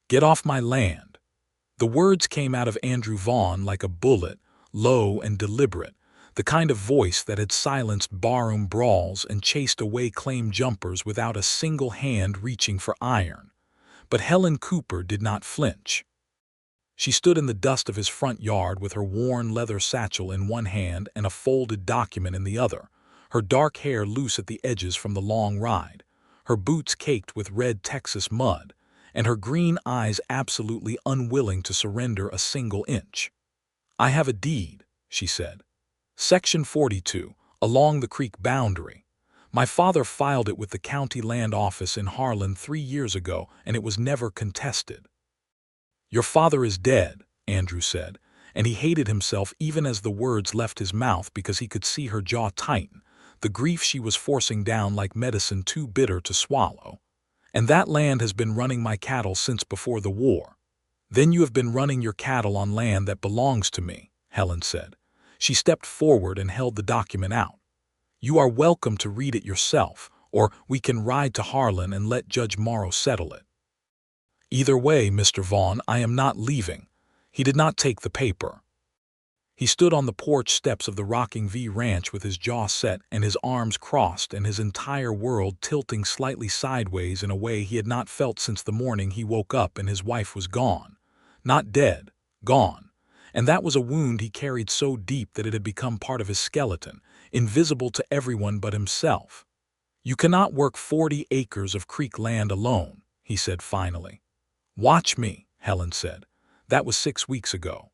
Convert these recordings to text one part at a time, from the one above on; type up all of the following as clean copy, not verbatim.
"Get off my land." The words came out of Andrew Vaughn like a bullet, low and deliberate, the kind of voice that had silenced barroom brawls and chased away claim jumpers without a single hand reaching for iron. But Helen Cooper did not flinch. She stood in the dust of his front yard with her worn leather satchel in one hand and a folded document in the other, her dark hair loose at the edges from the long ride, her boots caked with red Texas mud, and her green eyes absolutely unwilling to surrender a single inch. "I have a deed," she said. "Section 42, along the creek boundary. My father filed it with the county land office in Harlan 3 years ago, and it was never contested." "Your father is dead," Andrew said, and he hated himself even as the words left his mouth because he could see her jaw tighten, the grief she was forcing down like medicine too bitter to swallow. "And that land has been running my cattle since before the war." "Then you have been running your cattle on land that belongs to me," Helen said. She stepped forward and held the document out. "You are welcome to read it yourself, or we can ride to Harlan and let Judge Morrow settle it." "Either way, Mr. Vaughn, I am not leaving." He did not take the paper. He stood on the porch steps of the Rocking V Ranch with his jaw set and his arms crossed and his entire world tilting slightly sideways in a way he had not felt since the morning he woke up and his wife was gone. Not dead, gone. And that was a wound he carried so deep that it had become part of his skeleton, invisible to everyone but himself. "You cannot work 40 acres of creek land alone," he said finally. "Watch me," Helen said. That was 6 weeks ago.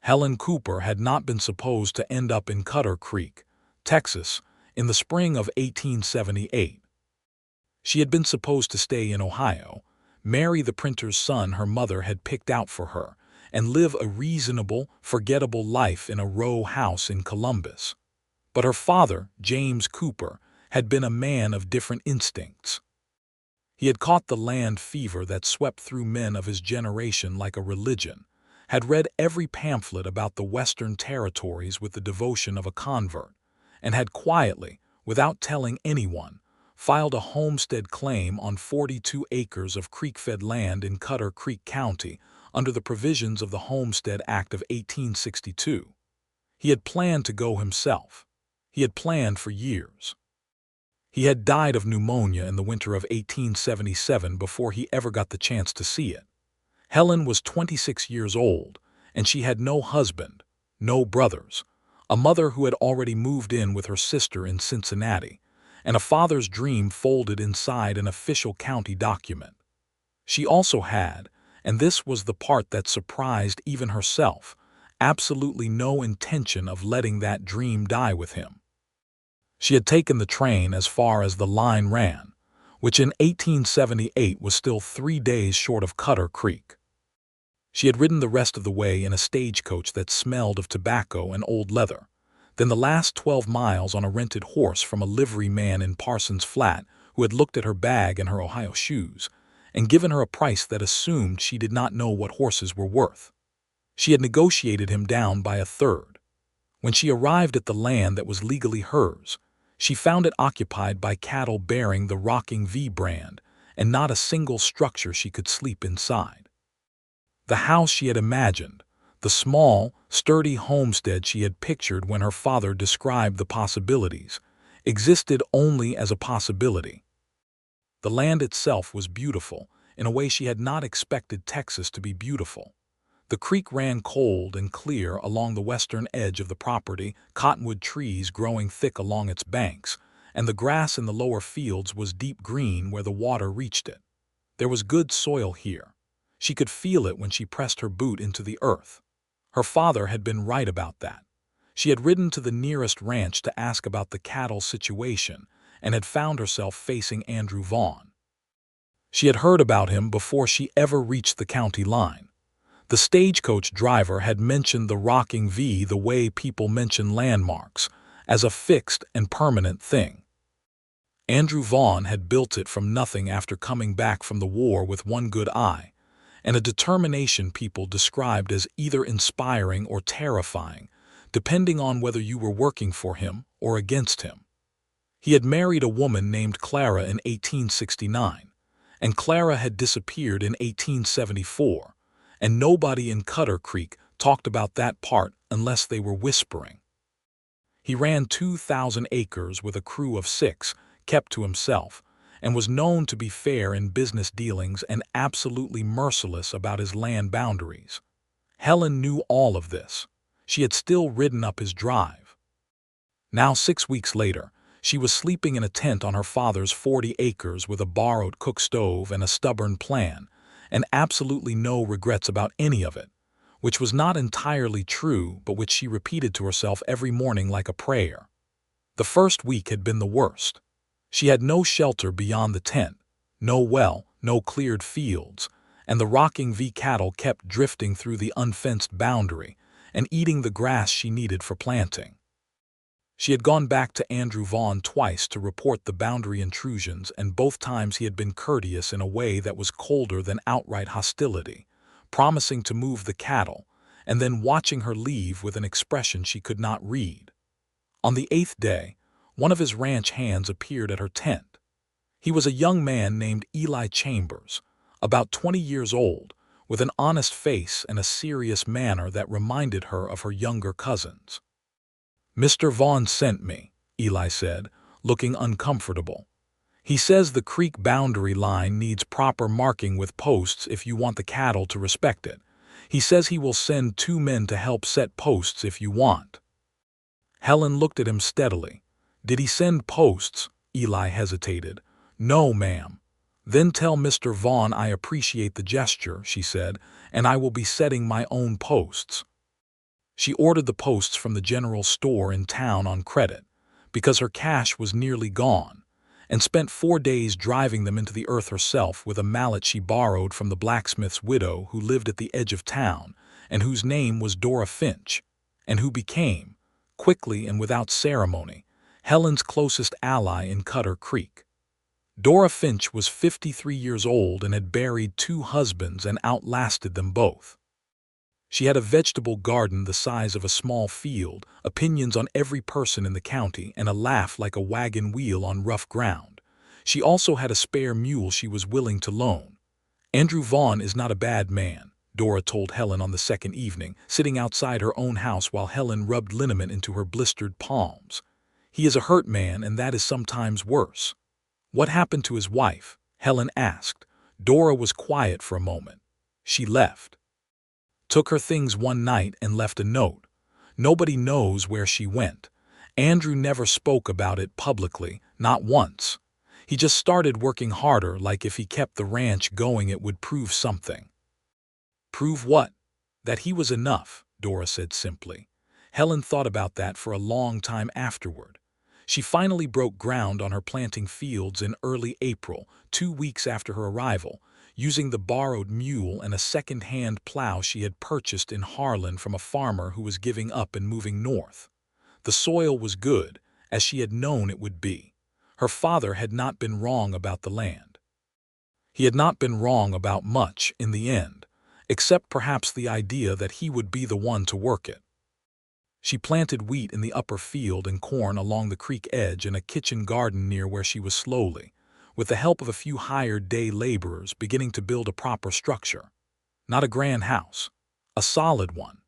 Helen Cooper had not been supposed to end up in Cutter Creek, Texas, in the spring of 1878. She had been supposed to stay in Ohio, marry the printer's son her mother had picked out for her, and live a reasonable, forgettable life in a row house in Columbus. But her father, James Cooper, had been a man of different instincts. He had caught the land fever that swept through men of his generation like a religion, had read every pamphlet about the Western territories with the devotion of a convert, and had quietly, without telling anyone, filed a homestead claim on 42 acres of creek-fed land in Cutter Creek County under the provisions of the Homestead Act of 1862. He had planned to go himself. He had planned for years. He had died of pneumonia in the winter of 1877 before he ever got the chance to see it. Helen was 26 years old, and she had no husband, no brothers, a mother who had already moved in with her sister in Cincinnati, and a father's dream folded inside an official county document. She also had, and this was the part that surprised even herself, absolutely no intention of letting that dream die with him. She had taken the train as far as the line ran, which in 1878 was still 3 days short of Cutter Creek. She had ridden the rest of the way in a stagecoach that smelled of tobacco and old leather, then the last 12 miles on a rented horse from a livery man in Parsons Flat who had looked at her bag and her Ohio shoes, and given her a price that assumed she did not know what horses were worth. She had negotiated him down by a third. When she arrived at the land that was legally hers, she found it occupied by cattle bearing the Rocking V brand, and not a single structure she could sleep inside. The house she had imagined, the small, sturdy homestead she had pictured when her father described the possibilities, existed only as a possibility. The land itself was beautiful, in a way she had not expected Texas to be beautiful. The creek ran cold and clear along the western edge of the property, cottonwood trees growing thick along its banks, and the grass in the lower fields was deep green where the water reached it. There was good soil here. She could feel it when she pressed her boot into the earth. Her father had been right about that. She had ridden to the nearest ranch to ask about the cattle situation and had found herself facing Andrew Vaughn. She had heard about him before she ever reached the county line. The stagecoach driver had mentioned the Rocking V the way people mention landmarks, as a fixed and permanent thing. Andrew Vaughn had built it from nothing after coming back from the war with one good eye, and a determination people described as either inspiring or terrifying, depending on whether you were working for him or against him. He had married a woman named Clara in 1869, and Clara had disappeared in 1874, and nobody in Cutter Creek talked about that part unless they were whispering. He ran 2,000 acres with a crew of 6, kept to himself, and was known to be fair in business dealings and absolutely merciless about his land boundaries. Helen knew all of this. She had still ridden up his drive. Now 6 weeks later, she was sleeping in a tent on her father's 40 acres with a borrowed cook stove and a stubborn plan, and absolutely no regrets about any of it, which was not entirely true but which she repeated to herself every morning like a prayer. The first week had been the worst. She had no shelter beyond the tent, no well, no cleared fields, and the rocking V cattle kept drifting through the unfenced boundary and eating the grass she needed for planting. She had gone back to Andrew Vaughn twice to report the boundary intrusions, and both times he had been courteous in a way that was colder than outright hostility, promising to move the cattle, and then watching her leave with an expression she could not read. On the 8th day, one of his ranch hands appeared at her tent. He was a young man named Eli Chambers, about 20 years old, with an honest face and a serious manner that reminded her of her younger cousins. "Mr. Vaughn sent me," Eli said, looking uncomfortable. "He says the creek boundary line needs proper marking with posts if you want the cattle to respect it. He says he will send 2 men to help set posts if you want." Helen looked at him steadily. "Did he send posts?" Eli hesitated. "No, ma'am." "Then tell Mr. Vaughn I appreciate the gesture," she said, "and I will be setting my own posts." She ordered the posts from the general store in town on credit, because her cash was nearly gone, and spent 4 days driving them into the earth herself with a mallet she borrowed from the blacksmith's widow who lived at the edge of town and whose name was Dora Finch, and who became, quickly and without ceremony, Helen's closest ally in Cutter Creek. Dora Finch was 53 years old and had buried 2 husbands and outlasted them both. She had a vegetable garden the size of a small field, opinions on every person in the county, and a laugh like a wagon wheel on rough ground. She also had a spare mule she was willing to loan. "Andrew Vaughn is not a bad man," Dora told Helen on the second evening, sitting outside her own house while Helen rubbed liniment into her blistered palms. "He is a hurt man, and that is sometimes worse." "What happened to his wife?" Helen asked. Dora was quiet for a moment. "She left. Took her things one night and left a note. Nobody knows where she went. Andrew never spoke about it publicly, not once. He just started working harder, like if he kept the ranch going it would prove something." "Prove what?" "That he was enough," Dora said simply. Helen thought about that for a long time afterward. She finally broke ground on her planting fields in early April, 2 weeks after her arrival, using the borrowed mule and a second-hand plow she had purchased in Harlan from a farmer who was giving up and moving north. The soil was good, as she had known it would be. Her father had not been wrong about the land. He had not been wrong about much in the end, except perhaps the idea that he would be the one to work it. She planted wheat in the upper field and corn along the creek edge and a kitchen garden near where she was slowly, with the help of a few hired day laborers, beginning to build a proper structure. Not a grand house. A solid one.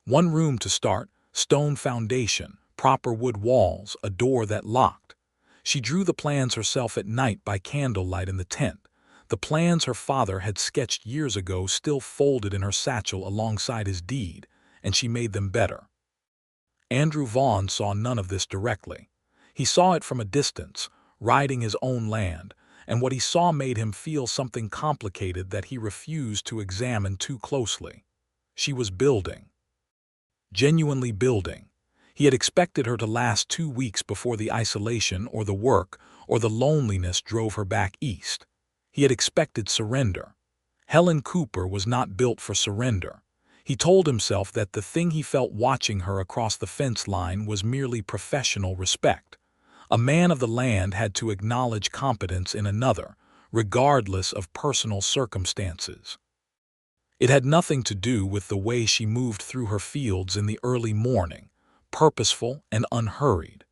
1 room to start, stone foundation, proper wood walls, a door that locked. She drew the plans herself at night by candlelight in the tent, the plans her father had sketched years ago still folded in her satchel alongside his deed, and she made them better. Andrew Vaughn saw none of this directly. He saw it from a distance, riding his own land, and what he saw made him feel something complicated that he refused to examine too closely. She was building. Genuinely building. He had expected her to last 2 weeks before the isolation or the work or the loneliness drove her back east. He had expected surrender. Helen Cooper was not built for surrender. He told himself that the thing he felt watching her across the fence line was merely professional respect. A man of the land had to acknowledge competence in another, regardless of personal circumstances. It had nothing to do with the way she moved through her fields in the early morning, purposeful and unhurried.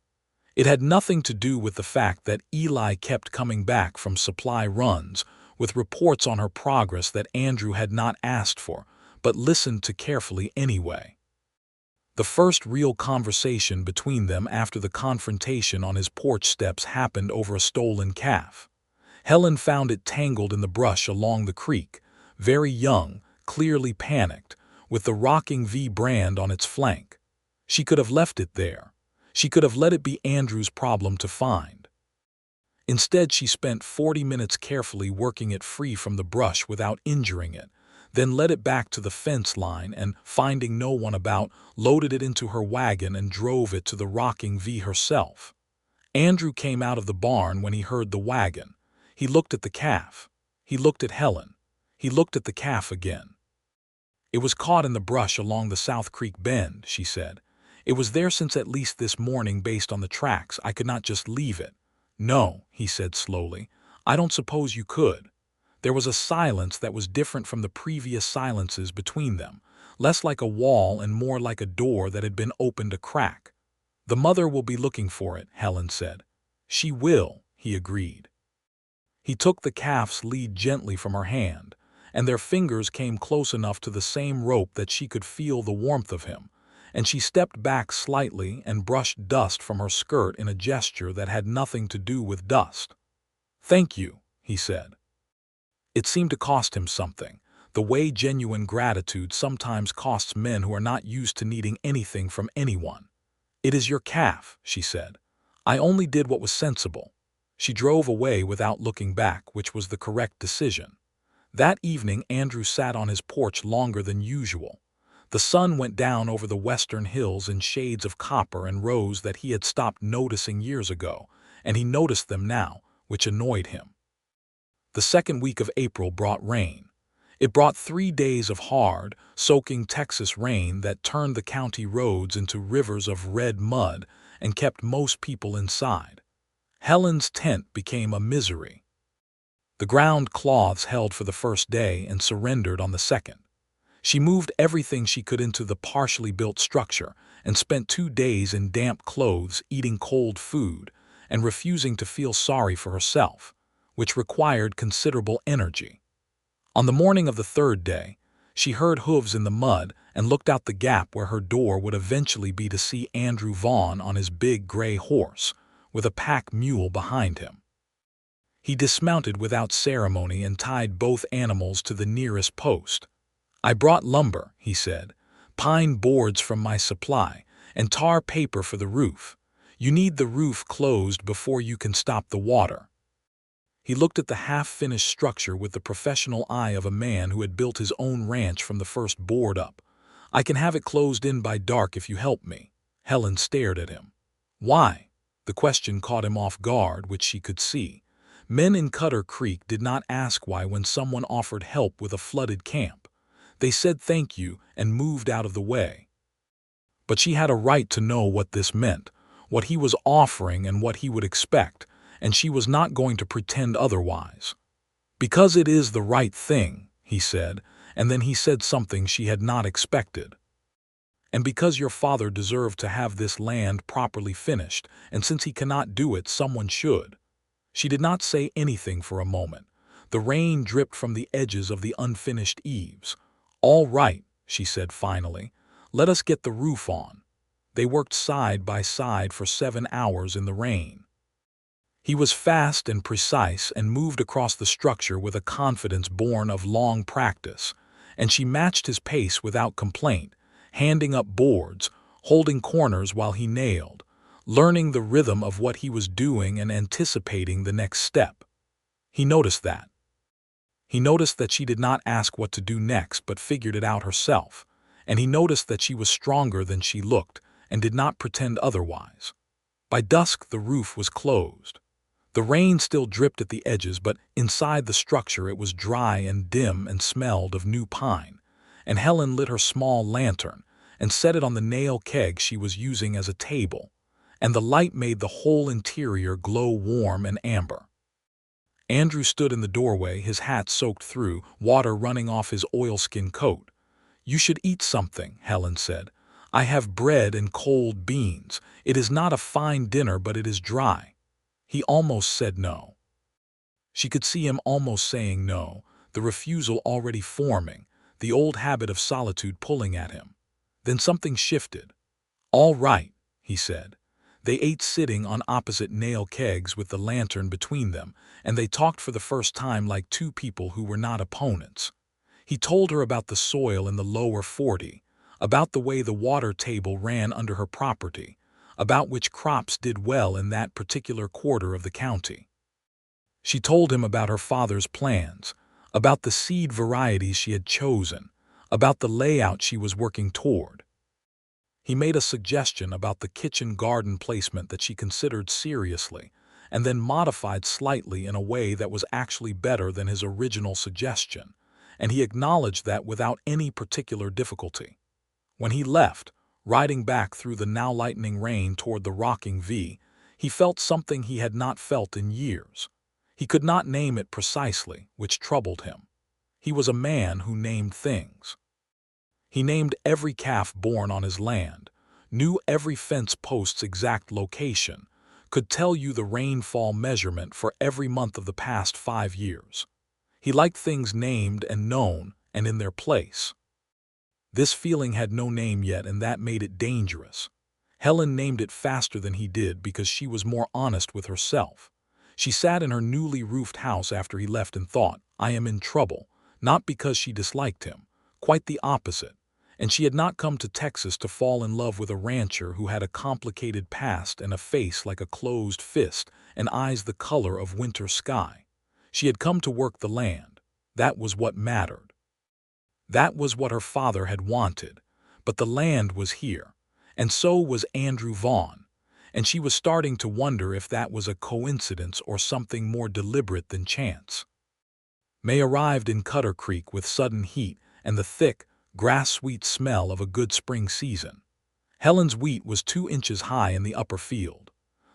It had nothing to do with the fact that Eli kept coming back from supply runs, with reports on her progress that Andrew had not asked for, but listened to carefully anyway. The first real conversation between them after the confrontation on his porch steps happened over a stolen calf. Helen found it tangled in the brush along the creek, very young, clearly panicked, with the rocking V brand on its flank. She could have left it there. She could have let it be Andrew's problem to find. Instead, she spent 40 minutes carefully working it free from the brush without injuring it, then led it back to the fence line and, finding no one about, loaded it into her wagon and drove it to the rocking V herself. Andrew came out of the barn when he heard the wagon. He looked at the calf. He looked at Helen. He looked at the calf again. "It was caught in the brush along the South Creek bend," she said. "It was there since at least this morning based on the tracks. I could not just leave it." "No," he said slowly. "I don't suppose you could." There was a silence that was different from the previous silences between them, less like a wall and more like a door that had been opened a crack. "The mother will be looking for it," Helen said. "She will," he agreed. He took the calf's lead gently from her hand, and their fingers came close enough to the same rope that she could feel the warmth of him, and she stepped back slightly and brushed dust from her skirt in a gesture that had nothing to do with dust. "Thank you," he said. It seemed to cost him something, the way genuine gratitude sometimes costs men who are not used to needing anything from anyone. "It is your calf," she said. "I only did what was sensible." She drove away without looking back, which was the correct decision. That evening Andrew sat on his porch longer than usual. The sun went down over the western hills in shades of copper and rose that he had stopped noticing years ago, and he noticed them now, which annoyed him. The second week of April brought rain. It brought 3 days of hard, soaking Texas rain that turned the county roads into rivers of red mud and kept most people inside. Helen's tent became a misery. The ground cloths held for the first day and surrendered on the second. She moved everything she could into the partially built structure and spent 2 days in damp clothes eating cold food and refusing to feel sorry for herself, which required considerable energy. On the morning of the third day, she heard hooves in the mud and looked out the gap where her door would eventually be to see Andrew Vaughn on his big gray horse, with a pack mule behind him. He dismounted without ceremony and tied both animals to the nearest post. "I brought lumber," he said, "pine boards from my supply, and tar paper for the roof. You need the roof closed before you can stop the water." He looked at the half-finished structure with the professional eye of a man who had built his own ranch from the first board up. "I can have it closed in by dark if you help me." Helen stared at him. "Why?" The question caught him off guard, which she could see. Men in Cutter Creek did not ask why when someone offered help with a flooded camp. They said thank you and moved out of the way. But she had a right to know what this meant, what he was offering and what he would expect, and she was not going to pretend otherwise. "Because it is the right thing," he said, and then he said something she had not expected. "And because your father deserved to have this land properly finished, and since he cannot do it, someone should." She did not say anything for a moment. The rain dripped from the edges of the unfinished eaves. "All right," she said finally. "Let us get the roof on." They worked side by side for 7 hours in the rain. He was fast and precise and moved across the structure with a confidence born of long practice, and she matched his pace without complaint, handing up boards, holding corners while he nailed, learning the rhythm of what he was doing and anticipating the next step. He noticed that. He noticed that she did not ask what to do next but figured it out herself, and he noticed that she was stronger than she looked and did not pretend otherwise. By dusk the roof was closed. The rain still dripped at the edges, but inside the structure it was dry and dim and smelled of new pine, and Helen lit her small lantern and set it on the nail keg she was using as a table, and the light made the whole interior glow warm and amber. Andrew stood in the doorway, his hat soaked through, water running off his oilskin coat. "You should eat something," Helen said. "I have bread and cold beans. It is not a fine dinner, but it is dry." He almost said no. She could see him almost saying no, the refusal already forming, the old habit of solitude pulling at him. Then something shifted. "All right," he said. They ate sitting on opposite nail kegs with the lantern between them, and they talked for the first time like two people who were not opponents. He told her about the soil in the lower 40, about the way the water table ran under her property, about which crops did well in that particular quarter of the county. She told him about her father's plans, about the seed varieties she had chosen, about the layout she was working toward. He made a suggestion about the kitchen garden placement that she considered seriously, and then modified slightly in a way that was actually better than his original suggestion, and he acknowledged that without any particular difficulty. When he left, riding back through the now lightening rain toward the rocking V, he felt something he had not felt in years. He could not name it precisely, which troubled him. He was a man who named things. He named every calf born on his land, knew every fence post's exact location, could tell you the rainfall measurement for every month of the past 5 years. He liked things named and known and in their place. This feeling had no name yet, and that made it dangerous. Helen named it faster than he did because she was more honest with herself. She sat in her newly roofed house after he left and thought, "I am in trouble," not because she disliked him, quite the opposite. And she had not come to Texas to fall in love with a rancher who had a complicated past and a face like a closed fist and eyes the color of winter sky. She had come to work the land. That was what mattered. That was what her father had wanted. But the land was here, and so was Andrew Vaughn, and she was starting to wonder if that was a coincidence or something more deliberate than chance. May arrived in Cutter Creek with sudden heat and the thick, grass-sweet smell of a good spring season. Helen's wheat was 2 inches high in the upper field.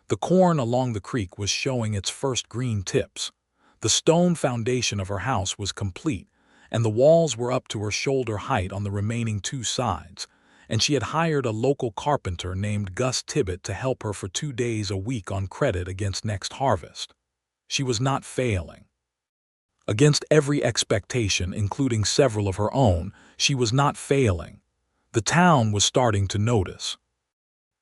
The corn along the creek was showing its first green tips. The stone foundation of her house was complete, and the walls were up to her shoulder height on the remaining 2 sides, and she had hired a local carpenter named Gus Tibbet to help her for 2 days a week on credit against next harvest. She was not failing. Against every expectation, including several of her own, she was not failing. The town was starting to notice.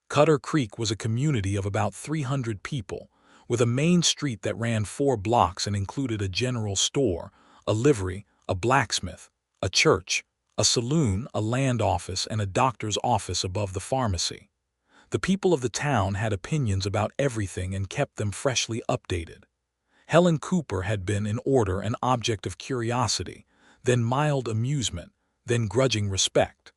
Cutter Creek was a community of about 300 people, with a main street that ran 4 blocks and included a general store, a livery, a blacksmith, a church, a saloon, a land office, and a doctor's office above the pharmacy. The people of the town had opinions about everything and kept them freshly updated. Helen Cooper had been, in order, an object of curiosity, then mild amusement, then grudging respect.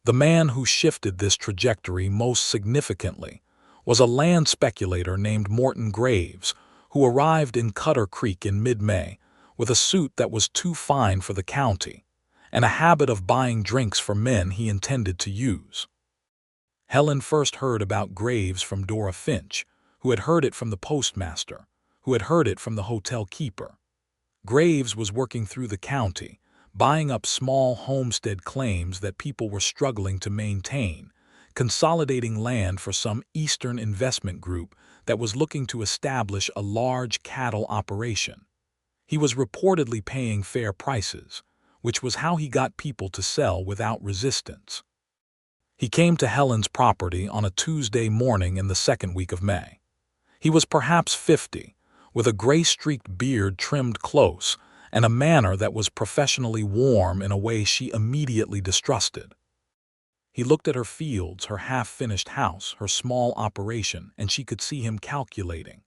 The man who shifted this trajectory most significantly was a land speculator named Morton Graves, who arrived in Cutter Creek in mid-May with a suit that was too fine for the county and a habit of buying drinks for men he intended to use. Helen first heard about Graves from Dora Finch, who had heard it from the postmaster, who had heard it from the hotel keeper. Graves was working through the county, buying up small homestead claims that people were struggling to maintain, consolidating land for some Eastern investment group that was looking to establish a large cattle operation. He was reportedly paying fair prices, which was how he got people to sell without resistance. He came to Helen's property on a Tuesday morning in the 2nd week of May. He was perhaps 50, with a gray-streaked beard trimmed close and a manner that was professionally warm in a way she immediately distrusted. He looked at her fields, her half-finished house, her small operation, and she could see him calculating.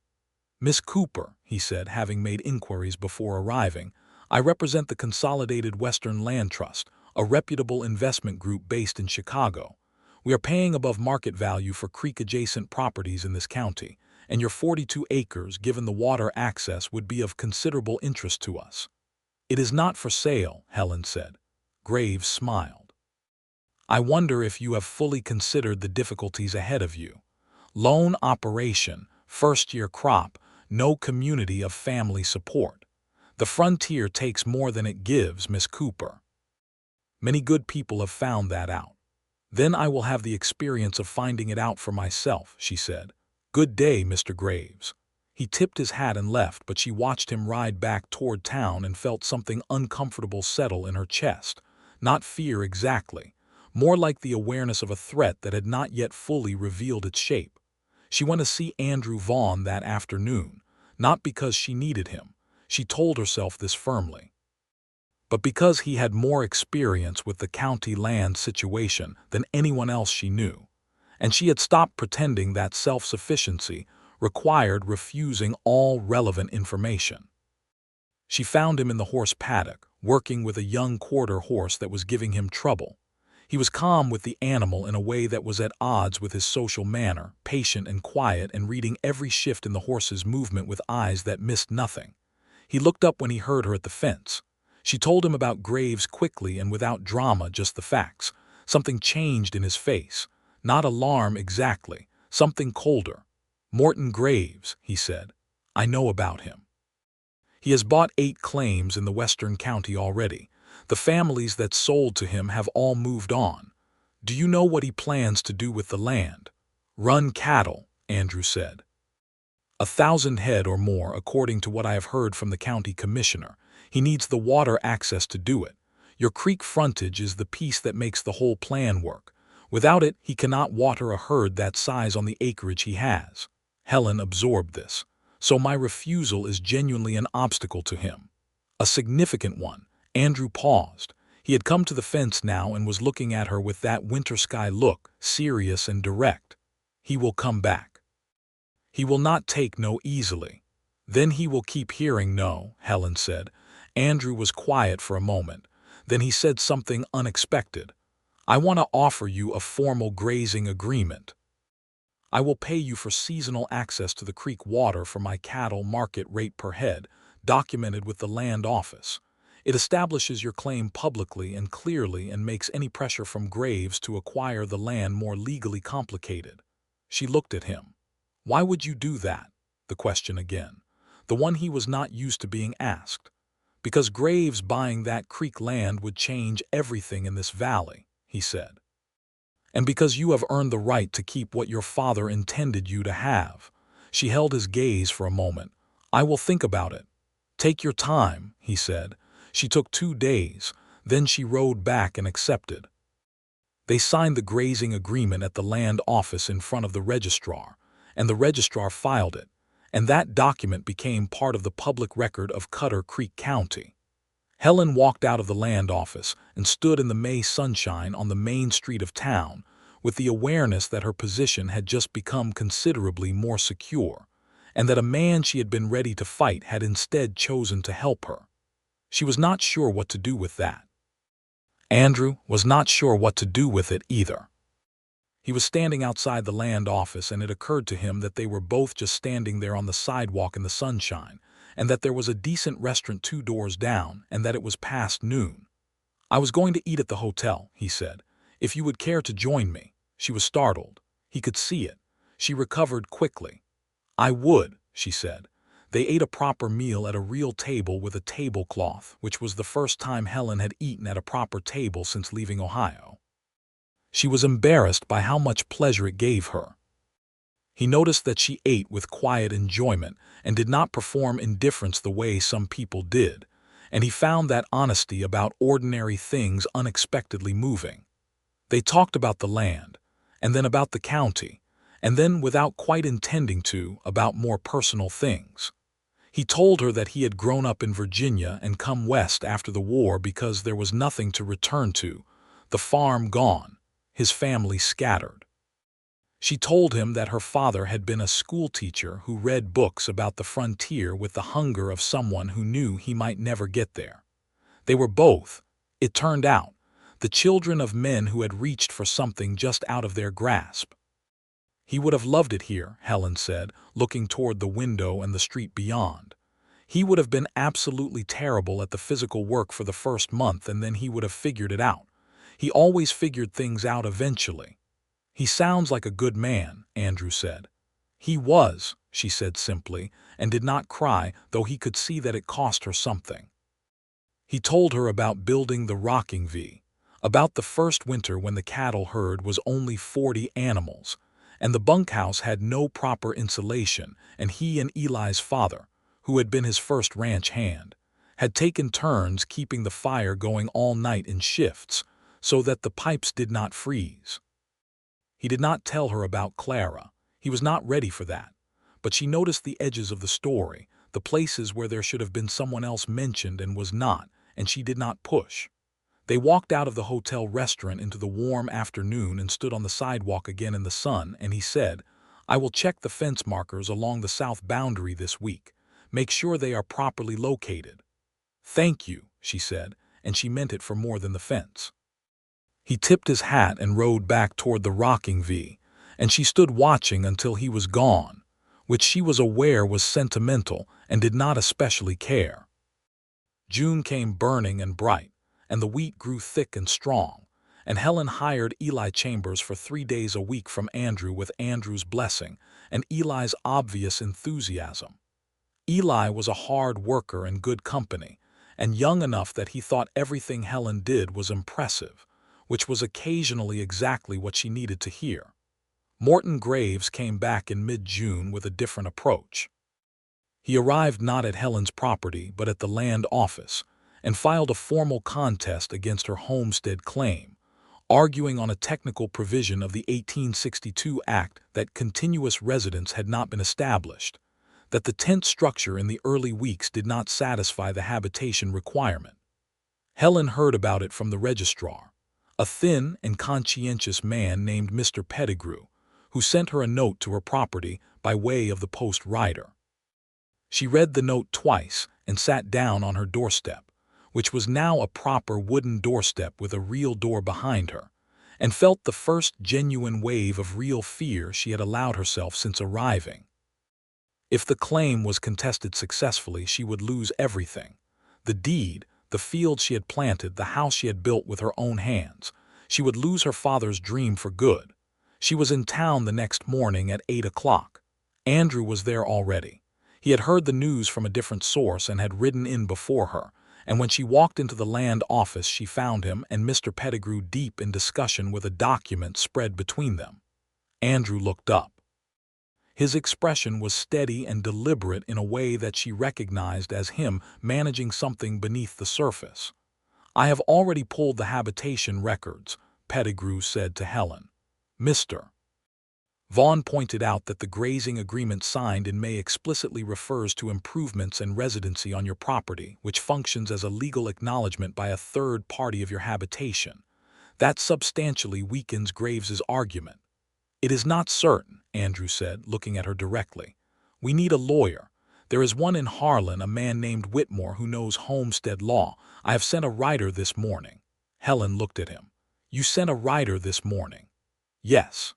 "Miss Cooper," he said, having made inquiries before arriving, "I represent the Consolidated Western Land Trust, a reputable investment group based in Chicago. We are paying above market value for creek-adjacent properties in this county, and your 42 acres, given the water access, would be of considerable interest to us." "It is not for sale," Helen said. Graves smiled. "I wonder if you have fully considered the difficulties ahead of you. Lone operation, first-year crop, no community of family support. The frontier takes more than it gives, Miss Cooper. Many good people have found that out. Then I will have the experience of finding it out for myself," she said. "Good day, Mr. Graves." He tipped his hat and left, but she watched him ride back toward town and felt something uncomfortable settle in her chest. Not fear exactly, more like the awareness of a threat that had not yet fully revealed its shape. She went to see Andrew Vaughn that afternoon, not because she needed him, she told herself this firmly, but because he had more experience with the county land situation than anyone else she knew, and she had stopped pretending that self-sufficiency required refusing all relevant information. She found him in the horse paddock, working with a young quarter horse that was giving him trouble. He was calm with the animal in a way that was at odds with his social manner, patient and quiet and reading every shift in the horse's movement with eyes that missed nothing. He looked up when he heard her at the fence. She told him about Graves quickly and without drama, just the facts. Something changed in his face. Not alarm exactly, something colder. "Morton Graves," he said. "I know about him. He has bought 8 claims in the western county already. The families that sold to him have all moved on. Do you know what he plans to do with the land?" "Run cattle," Andrew said. 1,000 head or more, according to what I have heard from the county commissioner. He needs the water access to do it. Your creek frontage is the piece that makes the whole plan work. Without it, he cannot water a herd that size on the acreage he has. Helen absorbed this. So my refusal is genuinely an obstacle to him. A significant one. Andrew paused. He had come to the fence now and was looking at her with that winter sky look, serious and direct. He will come back. He will not take no easily. Then he will keep hearing no, Helen said. Andrew was quiet for a moment. Then he said something unexpected. "I want to offer you a formal grazing agreement. I will pay you for seasonal access to the creek water for my cattle market rate per head, documented with the land office. It establishes your claim publicly and clearly and makes any pressure from Graves to acquire the land more legally complicated." She looked at him. "Why would you do that?" The question again. The one he was not used to being asked. "Because Graves buying that creek land would change everything in this valley," he said. "And because you have earned the right to keep what your father intended you to have." She held his gaze for a moment. "I will think about it." "Take your time," he said. She took 2 days, then she rode back and accepted. They signed the grazing agreement at the land office in front of the registrar, and the registrar filed it, and that document became part of the public record of Cutter Creek County. Helen walked out of the land office and stood in the May sunshine on the main street of town, with the awareness that her position had just become considerably more secure, and that a man she had been ready to fight had instead chosen to help her. She was not sure what to do with that. Andrew was not sure what to do with it either. He was standing outside the land office, and it occurred to him that they were both just standing there on the sidewalk in the sunshine, and that there was a decent restaurant 2 doors down, and that it was past noon. "I was going to eat at the hotel," he said. "If you would care to join me." She was startled. He could see it. She recovered quickly. "I would," she said. They ate a proper meal at a real table with a tablecloth, which was the first time Helen had eaten at a proper table since leaving Ohio. She was embarrassed by how much pleasure it gave her. He noticed that she ate with quiet enjoyment and did not perform indifference the way some people did, and he found that honesty about ordinary things unexpectedly moving. They talked about the land, and then about the county, and then, without quite intending to, about more personal things. He told her that he had grown up in Virginia and come west after the war because there was nothing to return to, the farm gone, his family scattered. She told him that her father had been a schoolteacher who read books about the frontier with the hunger of someone who knew he might never get there. They were both, it turned out, the children of men who had reached for something just out of their grasp. He would have loved it here, Helen said, looking toward the window and the street beyond. He would have been absolutely terrible at the physical work for the first month, and then he would have figured it out. He always figured things out eventually. "He sounds like a good man," Andrew said. "He was," she said simply, and did not cry, though he could see that it cost her something. He told her about building the rocking V, about the first winter when the cattle herd was only 40 animals, and the bunkhouse had no proper insulation, and he and Eli's father, who had been his first ranch hand, had taken turns keeping the fire going all night in shifts so that the pipes did not freeze. He did not tell her about Clara. He was not ready for that. But she noticed the edges of the story, the places where there should have been someone else mentioned and was not, and she did not push. They walked out of the hotel restaurant into the warm afternoon and stood on the sidewalk again in the sun, and he said, "I will check the fence markers along the south boundary this week. Make sure they are properly located." "Thank you," she said, and she meant it for more than the fence. He tipped his hat and rode back toward the rocking V, and she stood watching until he was gone, which she was aware was sentimental and did not especially care. June came burning and bright, and the wheat grew thick and strong, and Helen hired Eli Chambers for 3 days a week from Andrew with Andrew's blessing and Eli's obvious enthusiasm. Eli was a hard worker and good company, and young enough that he thought everything Helen did was impressive, which was occasionally exactly what she needed to hear. Morton Graves came back in mid-June with a different approach. He arrived not at Helen's property but at the land office and filed a formal contest against her homestead claim, arguing on a technical provision of the 1862 Act that continuous residence had not been established, that the tent structure in the early weeks did not satisfy the habitation requirement. Helen heard about it from the registrar, a thin and conscientious man named Mr. Pettigrew, who sent her a note to her property by way of the post rider. She read the note twice and sat down on her doorstep, which was now a proper wooden doorstep with a real door behind her, and felt the first genuine wave of real fear she had allowed herself since arriving. If the claim was contested successfully, she would lose everything: the deed, the field she had planted, the house she had built with her own hands. She would lose her father's dream for good. She was in town the next morning at 8 o'clock. Andrew was there already. He had heard the news from a different source and had ridden in before her, and when she walked into the land office she found him and Mr. Pettigrew deep in discussion with a document spread between them. Andrew looked up. His expression was steady and deliberate in a way that she recognized as him managing something beneath the surface. "I have already pulled the habitation records," Pettigrew said to Helen. "Mr. Vaughn pointed out that the grazing agreement signed in May explicitly refers to improvements and residency on your property, which functions as a legal acknowledgement by a third party of your habitation. That substantially weakens Graves's argument." "It is not certain," Andrew said, looking at her directly. "We need a lawyer. There is one in Harlan, a man named Whitmore, who knows homestead law. I have sent a writer this morning." Helen looked at him. "You sent a writer this morning?" "Yes.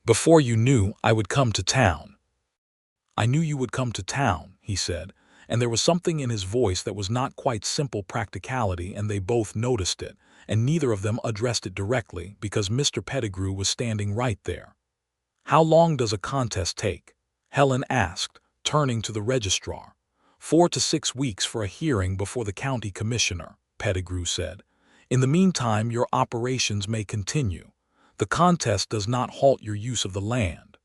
Before you knew I would come to town." "I knew you would come to town," he said, and there was something in his voice that was not quite simple practicality, and they both noticed it, and neither of them addressed it directly because Mr. Pettigrew was standing right there. "How long does a contest take?" Helen asked, turning to the registrar. 4 to 6 weeks for a hearing before the county commissioner," Pettigrew said. "In the meantime, your operations may continue. The contest does not halt your use of the land."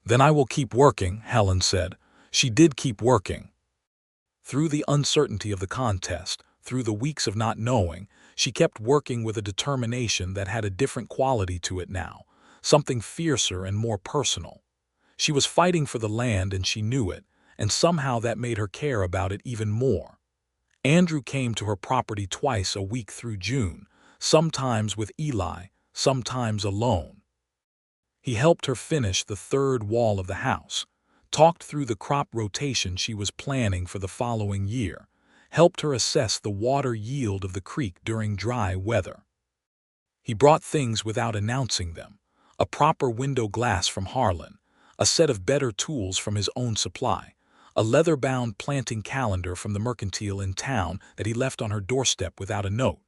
"Then I will keep working," Helen said. She did keep working. Through the uncertainty of the contest, through the weeks of not knowing, she kept working with a determination that had a different quality to it now, something fiercer and more personal. She was fighting for the land and she knew it, and somehow that made her care about it even more. Andrew came to her property twice a week through June, sometimes with Eli, sometimes alone. He helped her finish the third wall of the house, talked through the crop rotation she was planning for the following year, helped her assess the water yield of the creek during dry weather. He brought things without announcing them: a proper window glass from Harlan, a set of better tools from his own supply, a leather-bound planting calendar from the mercantile in town that he left on her doorstep without a note.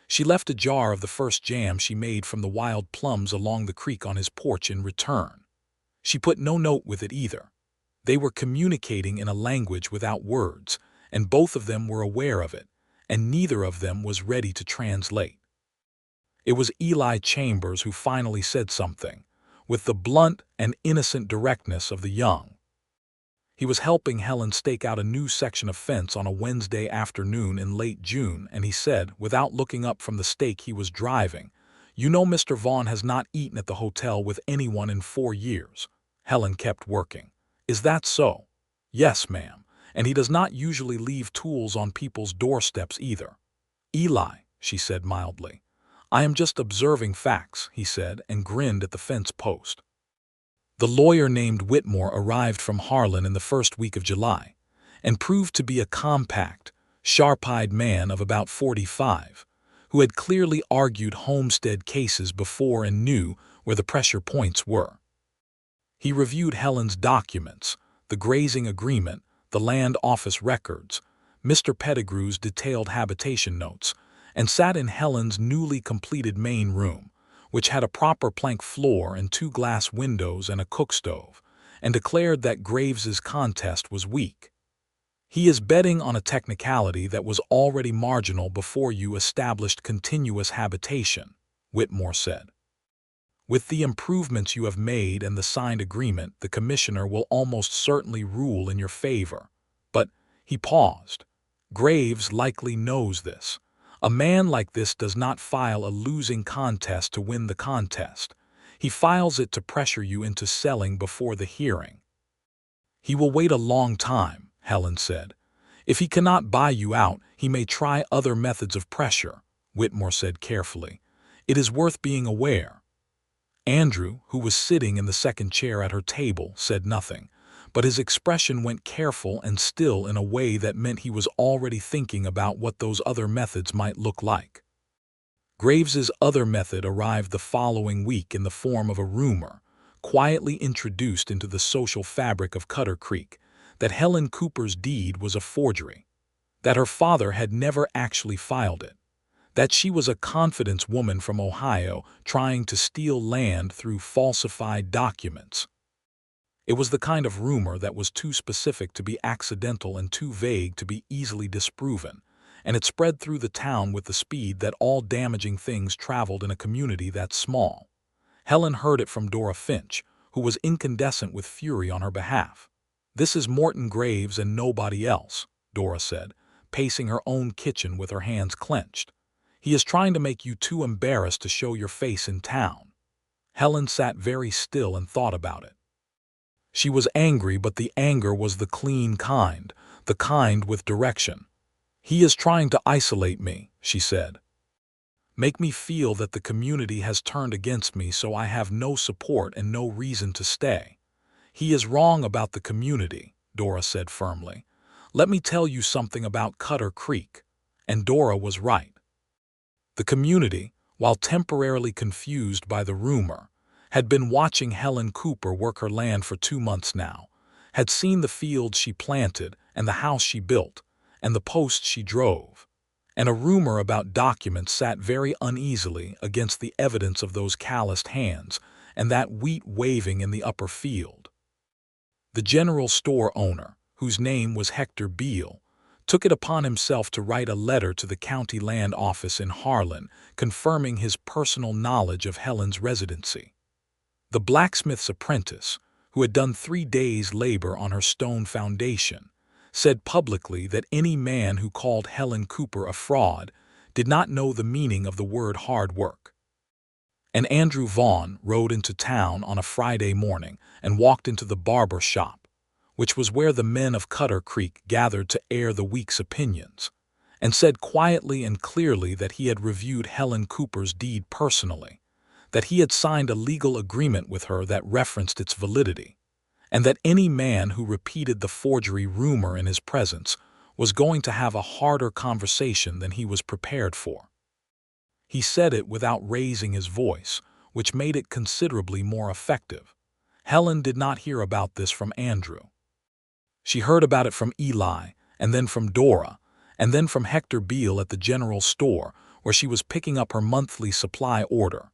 She left a jar of the first jam she made from the wild plums along the creek on his porch in return. She put no note with it either. They were communicating in a language without words, and both of them were aware of it, and neither of them was ready to translate. It was Eli Chambers who finally said something, with the blunt and innocent directness of the young. He was helping Helen stake out a new section of fence on a Wednesday afternoon in late June, and he said, without looking up from the stake he was driving, "You know Mr. Vaughn has not eaten at the hotel with anyone in 4 years." Helen kept working. "Is that so?" "Yes, ma'am, and he does not usually leave tools on people's doorsteps either." "Eli," she said mildly. "I am just observing facts," he said, and grinned at the fence post. The lawyer named Whitmore arrived from Harlan in the first week of July, and proved to be a compact, sharp-eyed man of about 45, who had clearly argued homestead cases before and knew where the pressure points were. He reviewed Helen's documents, the grazing agreement, the land office records, Mr. Pettigrew's detailed habitation notes, and sat in Helen's newly completed main room, which had a proper plank floor and 2 glass windows and a cook stove, and declared that Graves's contest was weak. "He is betting on a technicality that was already marginal before you established continuous habitation," Whitmore said. "With the improvements you have made and the signed agreement, the commissioner will almost certainly rule in your favor. But," he paused, "Graves likely knows this. A man like this does not file a losing contest to win the contest. He files it to pressure you into selling before the hearing." "He will wait a long time," Helen said. "If he cannot buy you out, he may try other methods of pressure," Whitmore said carefully. "It is worth being aware." Andrew, who was sitting in the second chair at her table, said nothing, but his expression went careful and still in a way that meant he was already thinking about what those other methods might look like. Graves's other method arrived the following week in the form of a rumor, quietly introduced into the social fabric of Cutter Creek, that Helen Cooper's deed was a forgery, that her father had never actually filed it, that she was a confidence woman from Ohio trying to steal land through falsified documents. It was the kind of rumor that was too specific to be accidental and too vague to be easily disproven, and it spread through the town with the speed that all damaging things traveled in a community that small. Helen heard it from Dora Finch, who was incandescent with fury on her behalf. "This is Morton Graves and nobody else," Dora said, pacing her own kitchen with her hands clenched. "He is trying to make you too embarrassed to show your face in town." Helen sat very still and thought about it. She was angry, but the anger was the clean kind, the kind with direction. "He is trying to isolate me," she said. "Make me feel that the community has turned against me so I have no support and no reason to stay." "He is wrong about the community," Dora said firmly. "Let me tell you something about Cutter Creek." And Dora was right. The community, while temporarily confused by the rumor, had been watching Helen Cooper work her land for 2 months now, had seen the fields she planted and the house she built and the posts she drove, and a rumor about documents sat very uneasily against the evidence of those calloused hands and that wheat waving in the upper field. The general store owner, whose name was Hector Beale, took it upon himself to write a letter to the county land office in Harlan confirming his personal knowledge of Helen's residency. The blacksmith's apprentice, who had done 3 days' labor on her stone foundation, said publicly that any man who called Helen Cooper a fraud did not know the meaning of the word hard work. And Andrew Vaughn rode into town on a Friday morning and walked into the barber shop, which was where the men of Cutter Creek gathered to air the week's opinions, and said quietly and clearly that he had reviewed Helen Cooper's deed personally, that he had signed a legal agreement with her that referenced its validity, and that any man who repeated the forgery rumor in his presence was going to have a harder conversation than he was prepared for. He said it without raising his voice, which made it considerably more effective. Helen did not hear about this from Andrew. She heard about it from Eli, and then from Dora, and then from Hector Beale at the general store, where she was picking up her monthly supply order.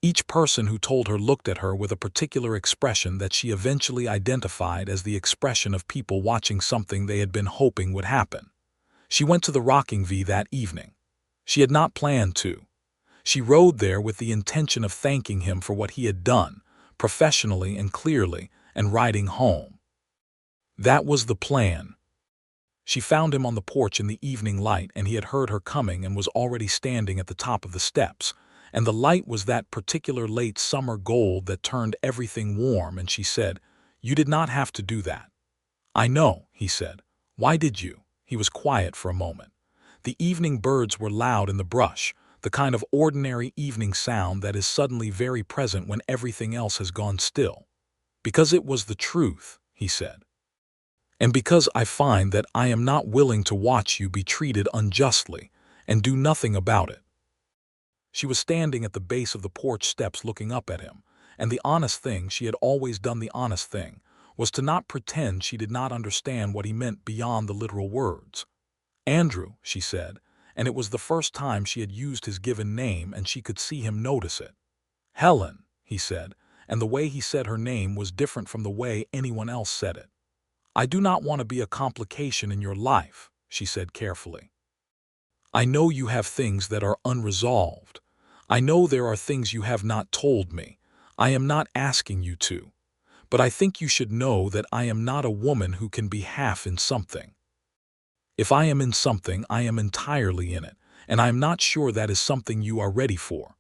Each person who told her looked at her with a particular expression that she eventually identified as the expression of people watching something they had been hoping would happen. She went to the Rocking V that evening. She had not planned to. She rode there with the intention of thanking him for what he had done, professionally and clearly, and riding home. That was the plan. She found him on the porch in the evening light, and he had heard her coming and was already standing at the top of the steps. And the light was that particular late summer gold that turned everything warm, and she said, "You did not have to do that." "I know," he said. "Why did you?" He was quiet for a moment. The evening birds were loud in the brush, the kind of ordinary evening sound that is suddenly very present when everything else has gone still. "Because it was the truth," he said. "And because I find that I am not willing to watch you be treated unjustly and do nothing about it." She was standing at the base of the porch steps looking up at him, and the honest thing, she had always done the honest thing, was to not pretend she did not understand what he meant beyond the literal words. "Andrew," she said, and it was the first time she had used his given name, and she could see him notice it. "Helen," he said, and the way he said her name was different from the way anyone else said it. "I do not want to be a complication in your life," she said carefully. "I know you have things that are unresolved. I know there are things you have not told me. I am not asking you to. But I think you should know that I am not a woman who can be half in something. If I am in something, I am entirely in it, and I am not sure that is something you are ready for."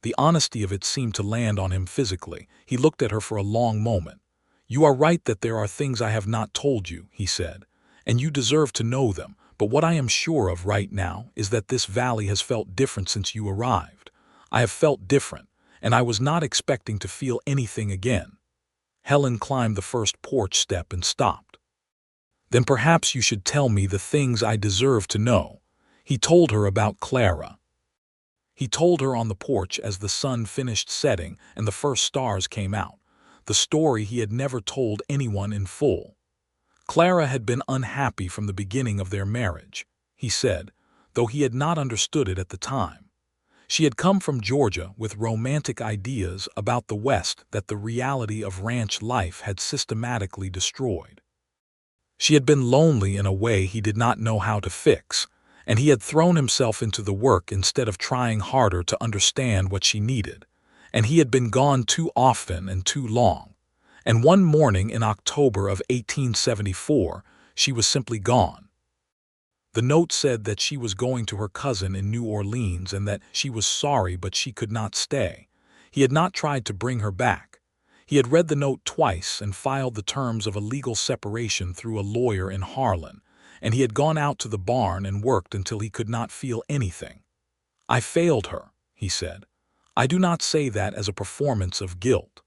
The honesty of it seemed to land on him physically. He looked at her for a long moment. "You are right that there are things I have not told you," he said, "and you deserve to know them, but what I am sure of right now is that this valley has felt different since you arrived. I have felt different, and I was not expecting to feel anything again." Helen climbed the first porch step and stopped. "Then perhaps you should tell me the things I deserve to know." He told her about Clara. He told her on the porch as the sun finished setting and the first stars came out, the story he had never told anyone in full. Clara had been unhappy from the beginning of their marriage, he said, though he had not understood it at the time. She had come from Georgia with romantic ideas about the West that the reality of ranch life had systematically destroyed. She had been lonely in a way he did not know how to fix, and he had thrown himself into the work instead of trying harder to understand what she needed. And he had been gone too often and too long. And one morning in October of 1874, she was simply gone. The note said that she was going to her cousin in New Orleans and that she was sorry but she could not stay. He had not tried to bring her back. He had read the note twice and filed the terms of a legal separation through a lawyer in Harlan, and he had gone out to the barn and worked until he could not feel anything. "I failed her," he said. "I do not say that as a performance of guilt.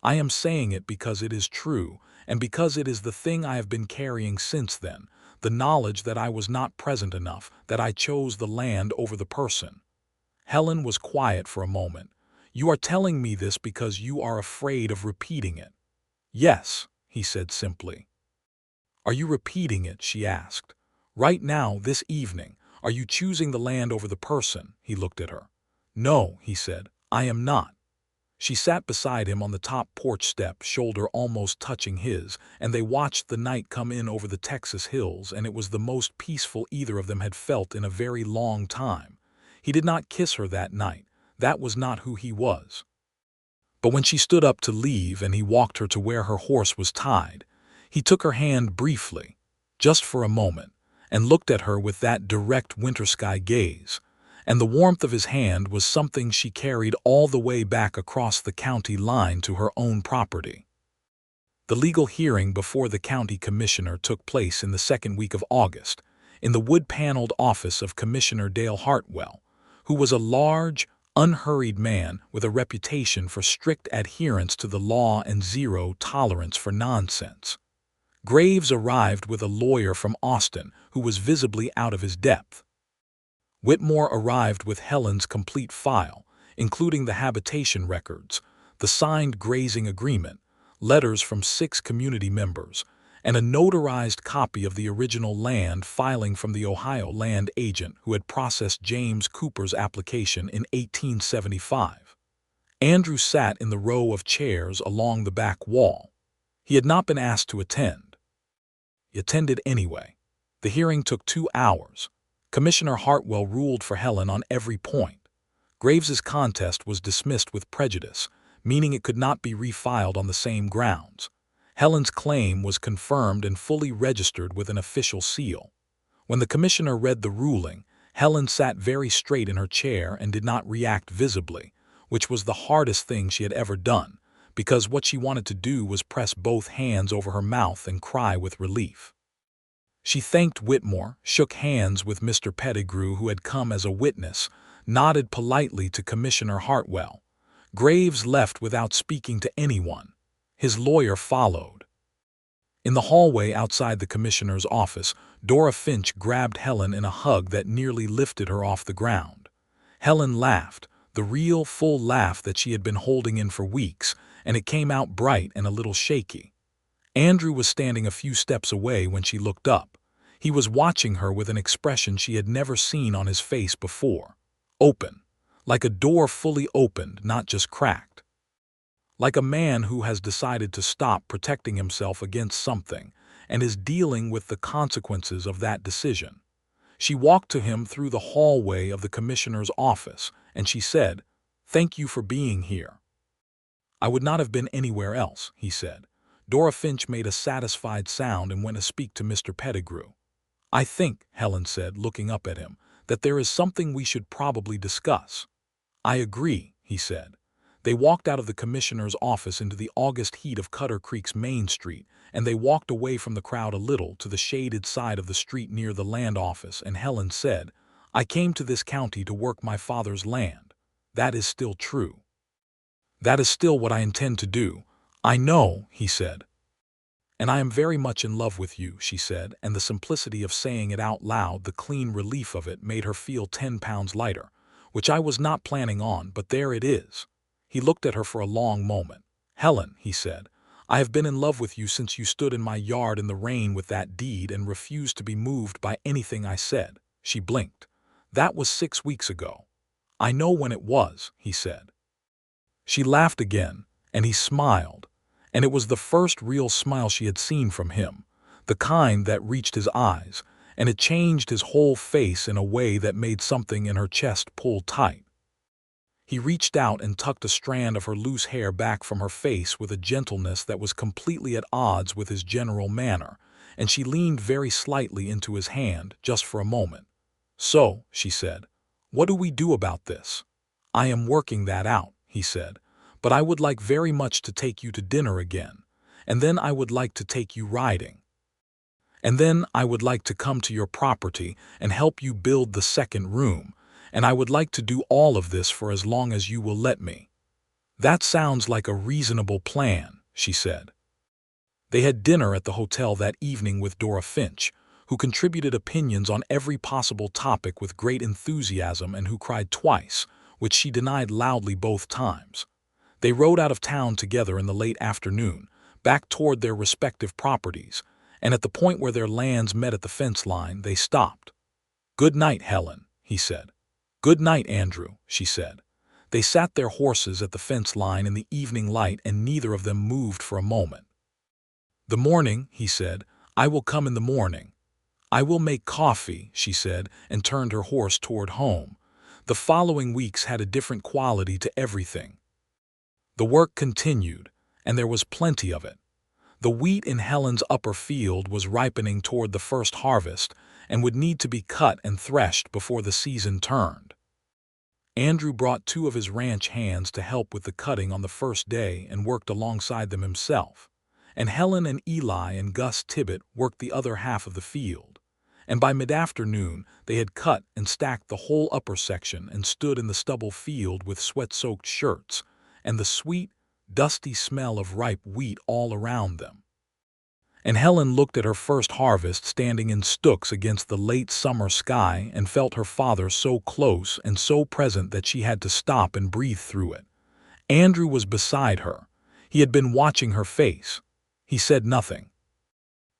I am saying it because it is true, and because it is the thing I have been carrying since then, the knowledge that I was not present enough, that I chose the land over the person." Helen was quiet for a moment. "You are telling me this because you are afraid of repeating it." "Yes," he said simply. "Are you repeating it?" she asked. "Right now, this evening, are you choosing the land over the person?" He looked at her. "No," he said, "I am not." She sat beside him on the top porch step, shoulder almost touching his, and they watched the night come in over the Texas hills, and it was the most peaceful either of them had felt in a very long time. He did not kiss her that night. That was not who he was. But when she stood up to leave and he walked her to where her horse was tied, he took her hand briefly, just for a moment, and looked at her with that direct winter sky gaze, and the warmth of his hand was something she carried all the way back across the county line to her own property. The legal hearing before the county commissioner took place in the second week of August, in the wood-paneled office of Commissioner Dale Hartwell, who was a large, unhurried man with a reputation for strict adherence to the law and zero tolerance for nonsense. Graves arrived with a lawyer from Austin who was visibly out of his depth. Whitmore arrived with Helen's complete file, including the habitation records, the signed grazing agreement, letters from 6 community members, and a notarized copy of the original land filing from the Ohio land agent who had processed James Cooper's application in 1875. Andrew sat in the row of chairs along the back wall. He had not been asked to attend. He attended anyway. The hearing took 2 hours. Commissioner Hartwell ruled for Helen on every point. Graves's contest was dismissed with prejudice, meaning it could not be refiled on the same grounds. Helen's claim was confirmed and fully registered with an official seal. When the commissioner read the ruling, Helen sat very straight in her chair and did not react visibly, which was the hardest thing she had ever done, because what she wanted to do was press both hands over her mouth and cry with relief. She thanked Whitmore, shook hands with Mr. Pettigrew, who had come as a witness, nodded politely to Commissioner Hartwell. Graves left without speaking to anyone. His lawyer followed. In the hallway outside the commissioner's office, Dora Finch grabbed Helen in a hug that nearly lifted her off the ground. Helen laughed, the real, full laugh that she had been holding in for weeks, and it came out bright and a little shaky. Andrew was standing a few steps away when she looked up. He was watching her with an expression she had never seen on his face before. Open. Like a door fully opened, not just cracked. Like a man who has decided to stop protecting himself against something and is dealing with the consequences of that decision. She walked to him through the hallway of the commissioner's office, and she said, "Thank you for being here." "I would not have been anywhere else," he said. Dora Finch made a satisfied sound and went to speak to Mr. Pettigrew. "I think," Helen said, looking up at him, "that there is something we should probably discuss." "I agree," he said. They walked out of the commissioner's office into the August heat of Cutter Creek's Main Street, and they walked away from the crowd a little to the shaded side of the street near the land office, and Helen said, "I came to this county to work my father's land. That is still true." "That is still what I intend to do." "I know," he said. "And I am very much in love with you," she said, and the simplicity of saying it out loud, the clean relief of it, made her feel 10 pounds lighter, "which I was not planning on, but there it is." He looked at her for a long moment. "Helen," he said, "I have been in love with you since you stood in my yard in the rain with that deed and refused to be moved by anything I said." She blinked. "That was 6 weeks ago." "I know when it was," he said. She laughed again, and he smiled. And it was the first real smile she had seen from him, the kind that reached his eyes, and it changed his whole face in a way that made something in her chest pull tight. He reached out and tucked a strand of her loose hair back from her face with a gentleness that was completely at odds with his general manner, and she leaned very slightly into his hand just for a moment. "So," she said, "what do we do about this?" "I am working that out," he said. "But I would like very much to take you to dinner again, and then I would like to take you riding. And then I would like to come to your property and help you build the second room, and I would like to do all of this for as long as you will let me." "That sounds like a reasonable plan," she said. They had dinner at the hotel that evening with Dora Finch, who contributed opinions on every possible topic with great enthusiasm and who cried twice, which she denied loudly both times. They rode out of town together in the late afternoon, back toward their respective properties, and at the point where their lands met at the fence line, they stopped. "Good night, Helen," he said. "Good night, Andrew," she said. They sat their horses at the fence line in the evening light, and neither of them moved for a moment. "The morning," he said. "I will come in the morning." "I will make coffee," she said, and turned her horse toward home. The following weeks had a different quality to everything. The work continued, and there was plenty of it. The wheat in Helen's upper field was ripening toward the first harvest and would need to be cut and threshed before the season turned. Andrew brought 2 of his ranch hands to help with the cutting on the first day and worked alongside them himself, and Helen and Eli and Gus Tibbet worked the other half of the field. And by mid-afternoon they had cut and stacked the whole upper section and stood in the stubble field with sweat-soaked shirts, and the sweet, dusty smell of ripe wheat all around them. And Helen looked at her first harvest standing in stooks against the late summer sky and felt her father so close and so present that she had to stop and breathe through it. Andrew was beside her. He had been watching her face. He said nothing.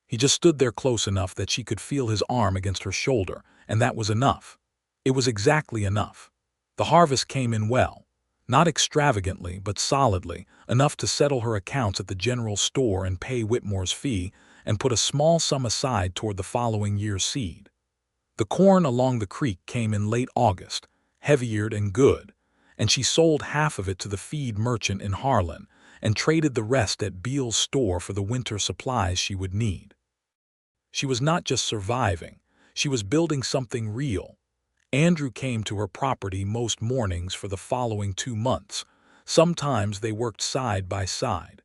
He just stood there close enough that she could feel his arm against her shoulder, and that was enough. It was exactly enough. The harvest came in well. Not extravagantly, but solidly, enough to settle her accounts at the general store and pay Whitmore's fee, and put a small sum aside toward the following year's seed. The corn along the creek came in late August, heavy-eared and good, and she sold half of it to the feed merchant in Harlan and traded the rest at Beale's store for the winter supplies she would need. She was not just surviving, she was building something real. Andrew came to her property most mornings for the following 2 months. Sometimes they worked side by side.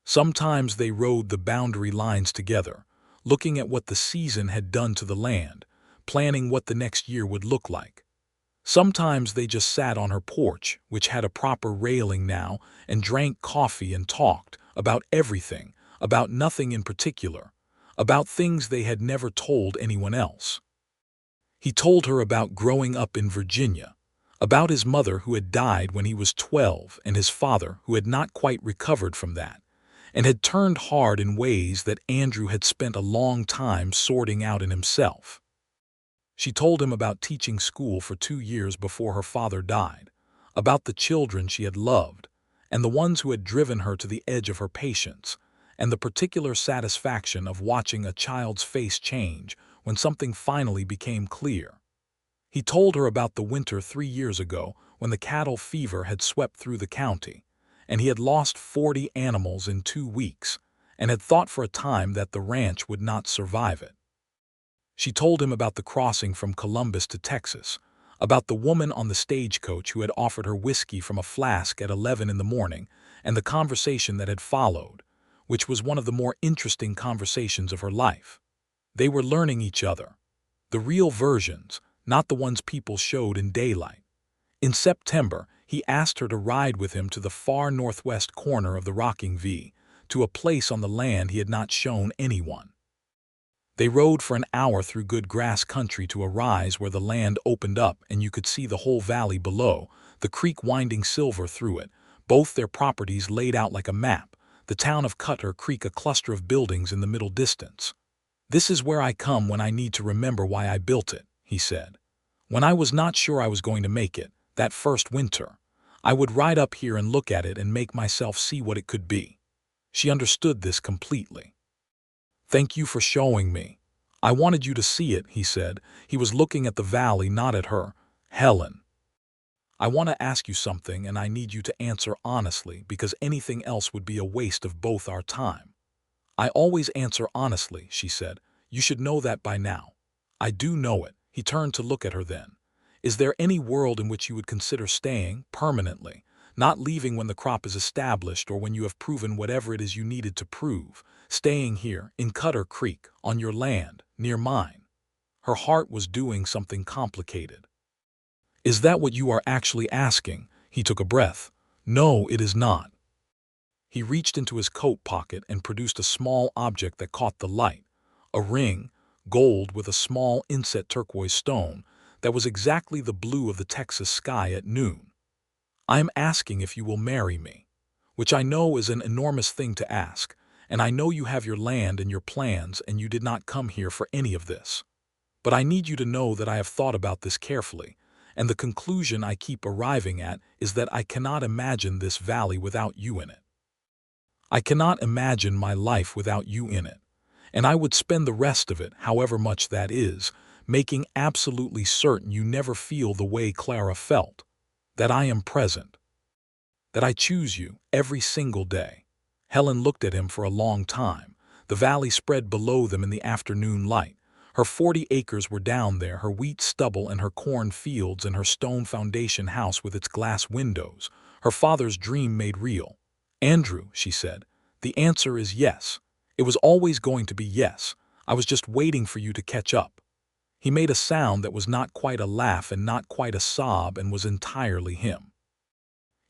Sometimes they rode the boundary lines together, looking at what the season had done to the land, planning what the next year would look like. Sometimes they just sat on her porch, which had a proper railing now, and drank coffee and talked about everything, about nothing in particular, about things they had never told anyone else. He told her about growing up in Virginia, about his mother who had died when he was 12 and his father who had not quite recovered from that, and had turned hard in ways that Andrew had spent a long time sorting out in himself. She told him about teaching school for 2 years before her father died, about the children she had loved, and the ones who had driven her to the edge of her patience, and the particular satisfaction of watching a child's face change when something finally became clear. He told her about the winter 3 years ago when the cattle fever had swept through the county, and he had lost 40 animals in 2 weeks, and had thought for a time that the ranch would not survive it. She told him about the crossing from Columbus to Texas, about the woman on the stagecoach who had offered her whiskey from a flask at 11 in the morning, and the conversation that had followed, which was one of the more interesting conversations of her life. They were learning each other, the real versions, not the ones people showed in daylight. In September, he asked her to ride with him to the far northwest corner of the Rocking V, to a place on the land he had not shown anyone. They rode for an hour through good grass country to a rise where the land opened up and you could see the whole valley below, the creek winding silver through it, both their properties laid out like a map, the town of Cutter Creek a cluster of buildings in the middle distance. "This is where I come when I need to remember why I built it," he said. "When I was not sure I was going to make it, that first winter, I would ride up here and look at it and make myself see what it could be." She understood this completely. "Thank you for showing me. I wanted you to see it," he said. He was looking at the valley, not at her. "Helen, I want to ask you something and I need you to answer honestly because anything else would be a waste of both our time." "I always answer honestly," she said. "You should know that by now." "I do know it." He turned to look at her then. "Is there any world in which you would consider staying permanently, not leaving when the crop is established or when you have proven whatever it is you needed to prove, staying here in Cutter Creek, on your land, near mine?" Her heart was doing something complicated. "Is that what you are actually asking?" He took a breath. "No, it is not." He reached into his coat pocket and produced a small object that caught the light, a ring, gold with a small inset turquoise stone, that was exactly the blue of the Texas sky at noon. "I am asking if you will marry me, which I know is an enormous thing to ask, and I know you have your land and your plans and you did not come here for any of this. But I need you to know that I have thought about this carefully, and the conclusion I keep arriving at is that I cannot imagine this valley without you in it. I cannot imagine my life without you in it, and I would spend the rest of it, however much that is, making absolutely certain you never feel the way Clara felt, that I am present, that I choose you every single day." Helen looked at him for a long time. The valley spread below them in the afternoon light. Her 40 acres were down there, her wheat stubble and her corn fields and her stone foundation house with its glass windows, her father's dream made real. "Andrew," she said, "the answer is yes. It was always going to be yes. I was just waiting for you to catch up." He made a sound that was not quite a laugh and not quite a sob and was entirely him.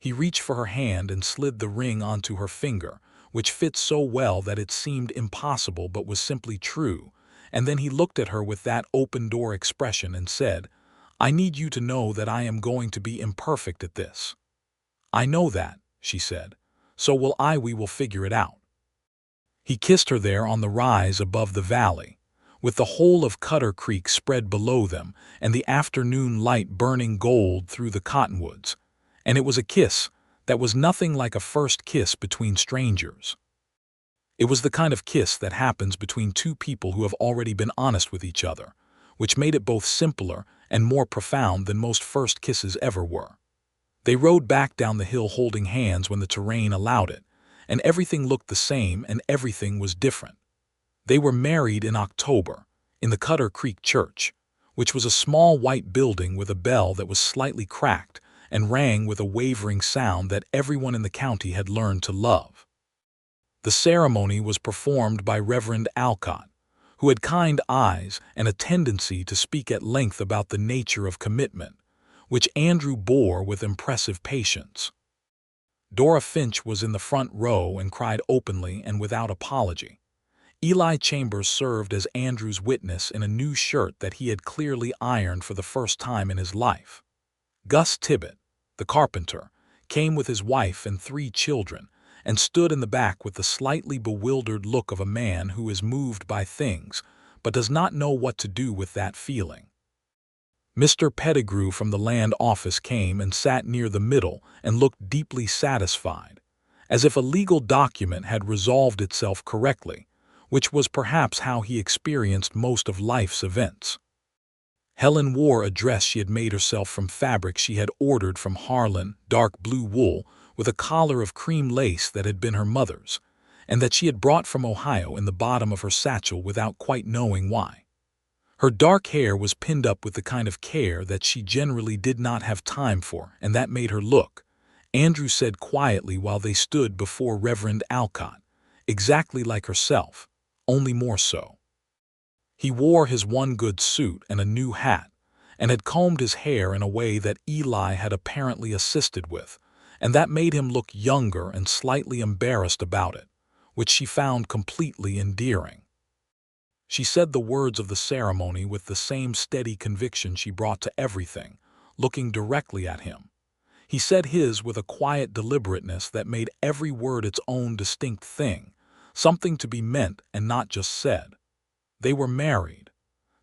He reached for her hand and slid the ring onto her finger, which fit so well that it seemed impossible but was simply true, and then he looked at her with that open-door expression and said, "I need you to know that I am going to be imperfect at this." "I know that," she said. "So will I. We will figure it out." He kissed her there on the rise above the valley, with the whole of Cutter Creek spread below them and the afternoon light burning gold through the cottonwoods, and it was a kiss that was nothing like a first kiss between strangers. It was the kind of kiss that happens between two people who have already been honest with each other, which made it both simpler and more profound than most first kisses ever were. They rode back down the hill holding hands when the terrain allowed it, and everything looked the same and everything was different. They were married in October, in the Cutter Creek Church, which was a small white building with a bell that was slightly cracked and rang with a wavering sound that everyone in the county had learned to love. The ceremony was performed by Reverend Alcott, who had kind eyes and a tendency to speak at length about the nature of commitment, which Andrew bore with impressive patience. Dora Finch was in the front row and cried openly and without apology. Eli Chambers served as Andrew's witness in a new shirt that he had clearly ironed for the first time in his life. Gus Tibbet, the carpenter, came with his wife and 3 children and stood in the back with the slightly bewildered look of a man who is moved by things but does not know what to do with that feeling. Mr. Pettigrew from the land office came and sat near the middle and looked deeply satisfied, as if a legal document had resolved itself correctly, which was perhaps how he experienced most of life's events. Helen wore a dress she had made herself from fabric she had ordered from Harlan, dark blue wool, with a collar of cream lace that had been her mother's, and that she had brought from Ohio in the bottom of her satchel without quite knowing why. Her dark hair was pinned up with the kind of care that she generally did not have time for, and that made her look, Andrew said quietly while they stood before Reverend Alcott, exactly like herself, only more so. He wore his one good suit and a new hat, and had combed his hair in a way that Eli had apparently assisted with, and that made him look younger and slightly embarrassed about it, which she found completely endearing. She said the words of the ceremony with the same steady conviction she brought to everything, looking directly at him. He said his with a quiet deliberateness that made every word its own distinct thing, something to be meant and not just said. They were married.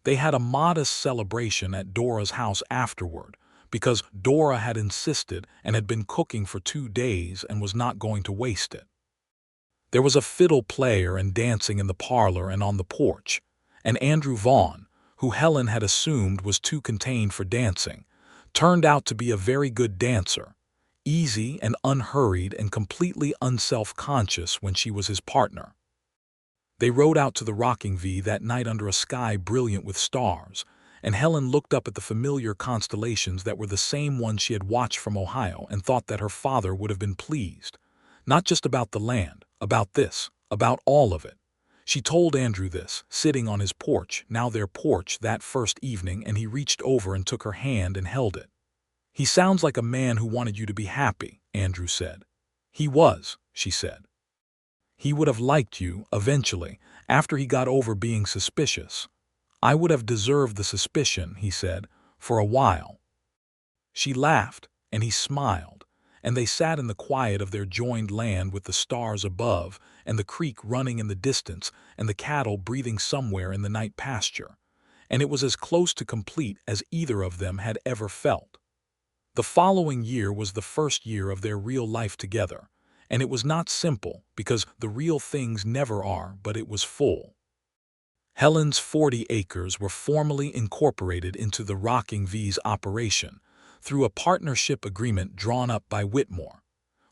They had a modest celebration at Dora's house afterward, because Dora had insisted and had been cooking for 2 days and was not going to waste it. There was a fiddle player and dancing in the parlor and on the porch, and Andrew Vaughn, who Helen had assumed was too contained for dancing, turned out to be a very good dancer, easy and unhurried and completely unself-conscious when she was his partner. They rode out to the rocking V that night under a sky brilliant with stars, and Helen looked up at the familiar constellations that were the same ones she had watched from Ohio and thought that her father would have been pleased, not just about the land, about this, about all of it. She told Andrew this, sitting on his porch, now their porch, that first evening, and he reached over and took her hand and held it. "He sounds like a man who wanted you to be happy," Andrew said. "He was," she said. "He would have liked you, eventually, after he got over being suspicious. I would have deserved the suspicion," he said, "for a while." She laughed, and he smiled, and they sat in the quiet of their joined land with the stars above and the creek running in the distance and the cattle breathing somewhere in the night pasture, and it was as close to complete as either of them had ever felt. The following year was the first year of their real life together, and it was not simple because the real things never are, but it was full. Helen's 40 acres were formally incorporated into the Rocking V's operation through a partnership agreement drawn up by Whitmore,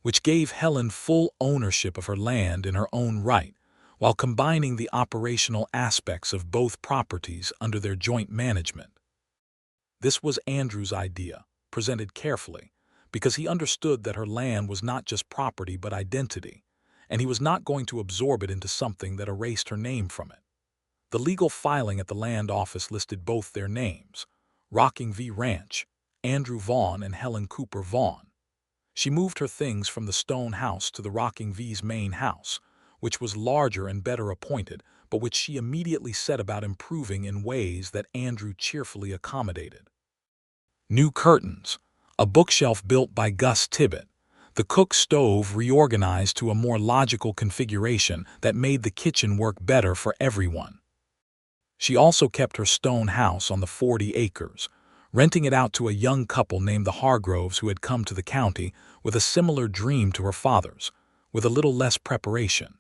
which gave Helen full ownership of her land in her own right, while combining the operational aspects of both properties under their joint management. This was Andrew's idea, presented carefully, because he understood that her land was not just property but identity, and he was not going to absorb it into something that erased her name from it. The legal filing at the land office listed both their names, Rocking V Ranch, Andrew Vaughn and Helen Cooper Vaughn. She moved her things from the stone house to the Rocking V's main house, which was larger and better appointed, but which she immediately set about improving in ways that Andrew cheerfully accommodated. New curtains, a bookshelf built by Gus Tibbet, the cook stove reorganized to a more logical configuration that made the kitchen work better for everyone. She also kept her stone house on the 40 acres, renting it out to a young couple named the Hargroves who had come to the county with a similar dream to her father's, with a little less preparation.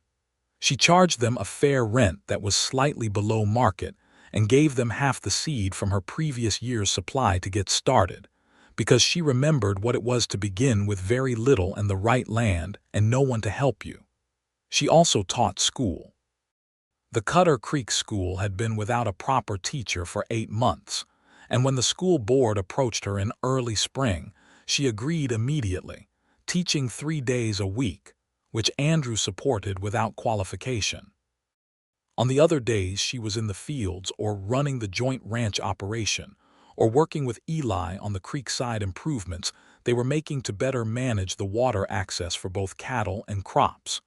She charged them a fair rent that was slightly below market and gave them half the seed from her previous year's supply to get started, because she remembered what it was to begin with very little and the right land and no one to help you. She also taught school. The Cutter Creek School had been without a proper teacher for 8 months, and when the school board approached her in early spring, she agreed immediately, teaching 3 days a week, which Andrew supported without qualification. On the other days she was in the fields or running the joint ranch operation, or working with Eli on the creekside improvements they were making to better manage the water access for both cattle and crops.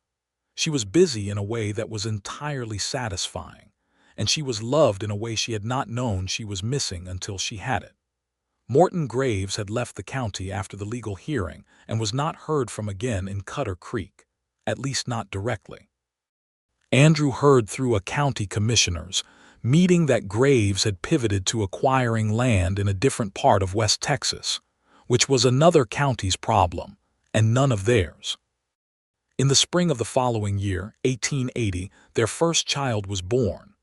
She was busy in a way that was entirely satisfying, and she was loved in a way she had not known she was missing until she had it. Morton Graves had left the county after the legal hearing and was not heard from again in Cutter Creek, at least not directly. Andrew heard through a county commissioners meeting that Graves had pivoted to acquiring land in a different part of West Texas, which was another county's problem, and none of theirs. In the spring of the following year, 1880, their first child was born,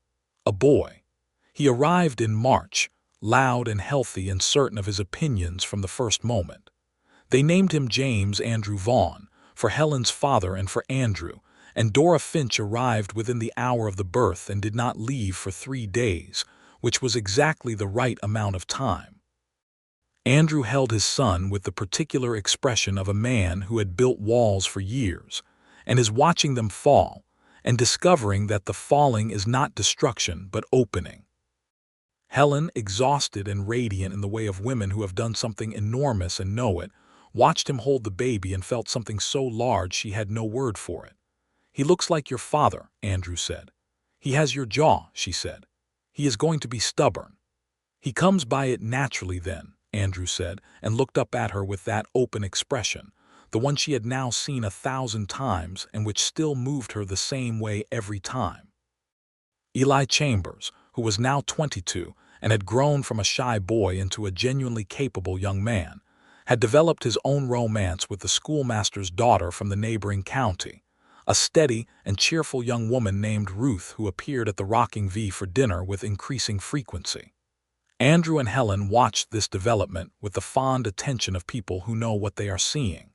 a boy. He arrived in March, loud and healthy and certain of his opinions from the first moment. They named him James Andrew Vaughn, for Helen's father and for Andrew, and Dora Finch arrived within the hour of the birth and did not leave for 3 days, which was exactly the right amount of time. Andrew held his son with the particular expression of a man who had built walls for years, and is watching them fall, and discovering that the falling is not destruction but opening. Helen, exhausted and radiant in the way of women who have done something enormous and know it, watched him hold the baby and felt something so large she had no word for it. "He looks like your father," Andrew said. "He has your jaw," she said. "He is going to be stubborn." "He comes by it naturally then," Andrew said, and looked up at her with that open expression, the one she had now seen 1,000 times and which still moved her the same way every time. Eli Chambers, who was now 22 and had grown from a shy boy into a genuinely capable young man, had developed his own romance with the schoolmaster's daughter from the neighboring county, a steady and cheerful young woman named Ruth who appeared at the Rocking V for dinner with increasing frequency. Andrew and Helen watched this development with the fond attention of people who know what they are seeing.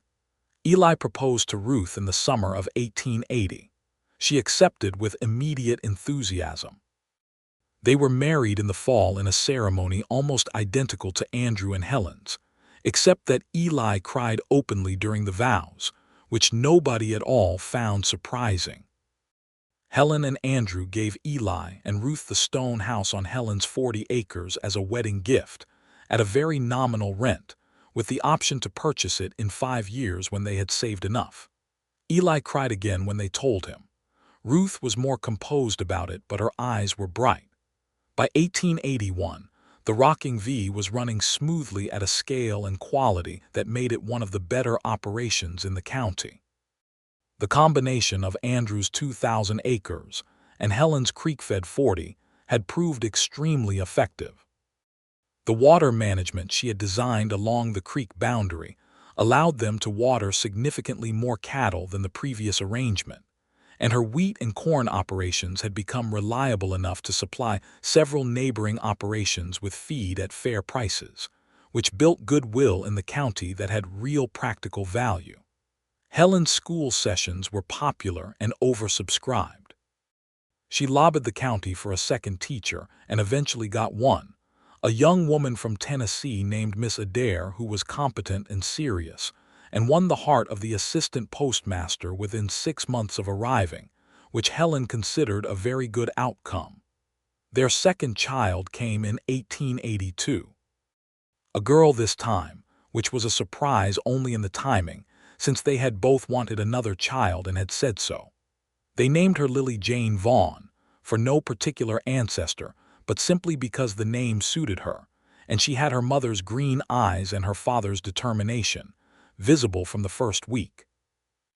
Eli proposed to Ruth in the summer of 1880. She accepted with immediate enthusiasm. They were married in the fall in a ceremony almost identical to Andrew and Helen's, except that Eli cried openly during the vows, which nobody at all found surprising. Helen and Andrew gave Eli and Ruth the stone house on Helen's 40 acres as a wedding gift, at a very nominal rent, with the option to purchase it in 5 years when they had saved enough. Eli cried again when they told him. Ruth was more composed about it, but her eyes were bright. By 1881, the Rocking V was running smoothly at a scale and quality that made it one of the better operations in the county. The combination of Andrew's 2,000 acres and Helen's creek-fed 40 had proved extremely effective. The water management she had designed along the creek boundary allowed them to water significantly more cattle than the previous arrangement, and her wheat and corn operations had become reliable enough to supply several neighboring operations with feed at fair prices, which built goodwill in the county that had real practical value. Helen's school sessions were popular and oversubscribed. She lobbied the county for a second teacher and eventually got one, a young woman from Tennessee named Miss Adair who was competent and serious, and won the heart of the assistant postmaster within 6 months of arriving, which Helen considered a very good outcome. Their second child came in 1882. A girl this time, which was a surprise only in the timing, since they had both wanted another child and had said so. They named her Lily Jane Vaughn, for no particular ancestor, but simply because the name suited her, and she had her mother's green eyes and her father's determination, visible from the first week.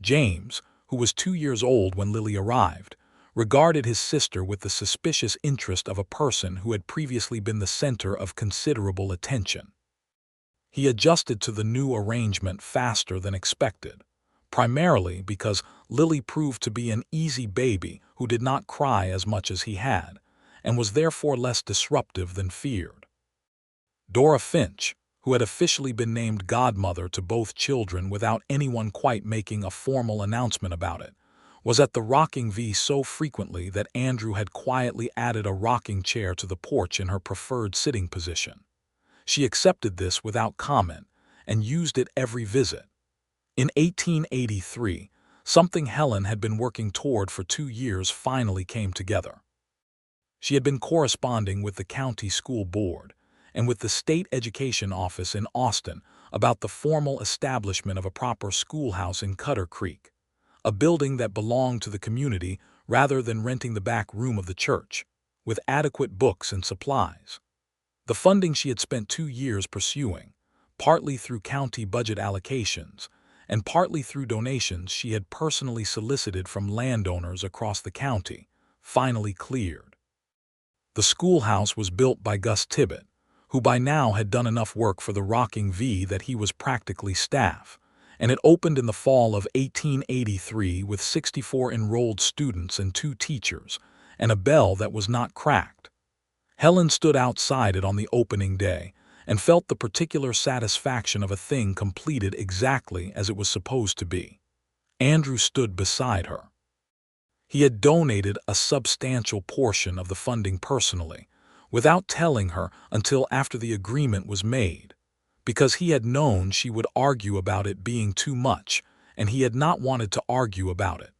James, who was 2 years old when Lily arrived, regarded his sister with the suspicious interest of a person who had previously been the center of considerable attention. He adjusted to the new arrangement faster than expected, primarily because Lily proved to be an easy baby who did not cry as much as he had, and was therefore less disruptive than feared. Dora Finch, who had officially been named godmother to both children without anyone quite making a formal announcement about it, was at the rocking V so frequently that Andrew had quietly added a rocking chair to the porch in her preferred sitting position. She accepted this without comment and used it every visit. In 1883, something Helen had been working toward for 2 years finally came together. She had been corresponding with the county school board and with the state education office in Austin about the formal establishment of a proper schoolhouse in Cutter Creek, a building that belonged to the community rather than renting the back room of the church, with adequate books and supplies. The funding she had spent 2 years pursuing, partly through county budget allocations and partly through donations she had personally solicited from landowners across the county, finally cleared. The schoolhouse was built by Gus Tibbet, who by now had done enough work for the Rocking V that he was practically staff, and it opened in the fall of 1883 with 64 enrolled students and 2 teachers, and a bell that was not cracked. Helen stood outside it on the opening day and felt the particular satisfaction of a thing completed exactly as it was supposed to be. Andrew stood beside her. He had donated a substantial portion of the funding personally, without telling her until after the agreement was made, because he had known she would argue about it being too much, and he had not wanted to argue about it.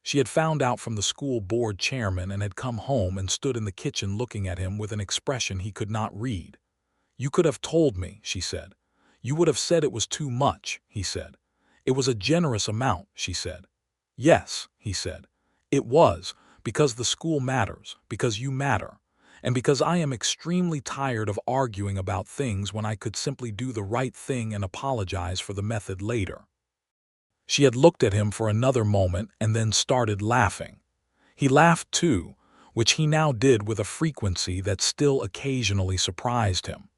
She had found out from the school board chairman and had come home and stood in the kitchen looking at him with an expression he could not read. "You could have told me," she said. "You would have said it was too much," he said. "It was a generous amount," she said. "Yes," he said. "It was, because the school matters, because you matter, and because I am extremely tired of arguing about things when I could simply do the right thing and apologize for the method later." She had looked at him for another moment and then started laughing. He laughed too, which he now did with a frequency that still occasionally surprised him.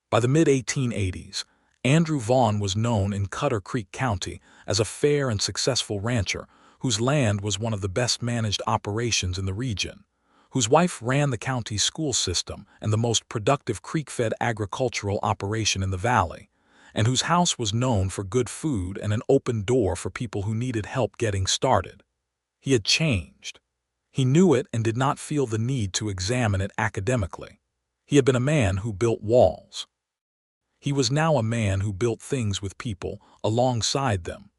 By the mid-1880s, Andrew Vaughn was known in Cutter Creek County as a fair and successful rancher whose land was one of the best-managed operations in the region, whose wife ran the county's school system and the most productive creek-fed agricultural operation in the valley, and whose house was known for good food and an open door for people who needed help getting started. He had changed. He knew it and did not feel the need to examine it academically. He had been a man who built walls. He was now a man who built things with people alongside them.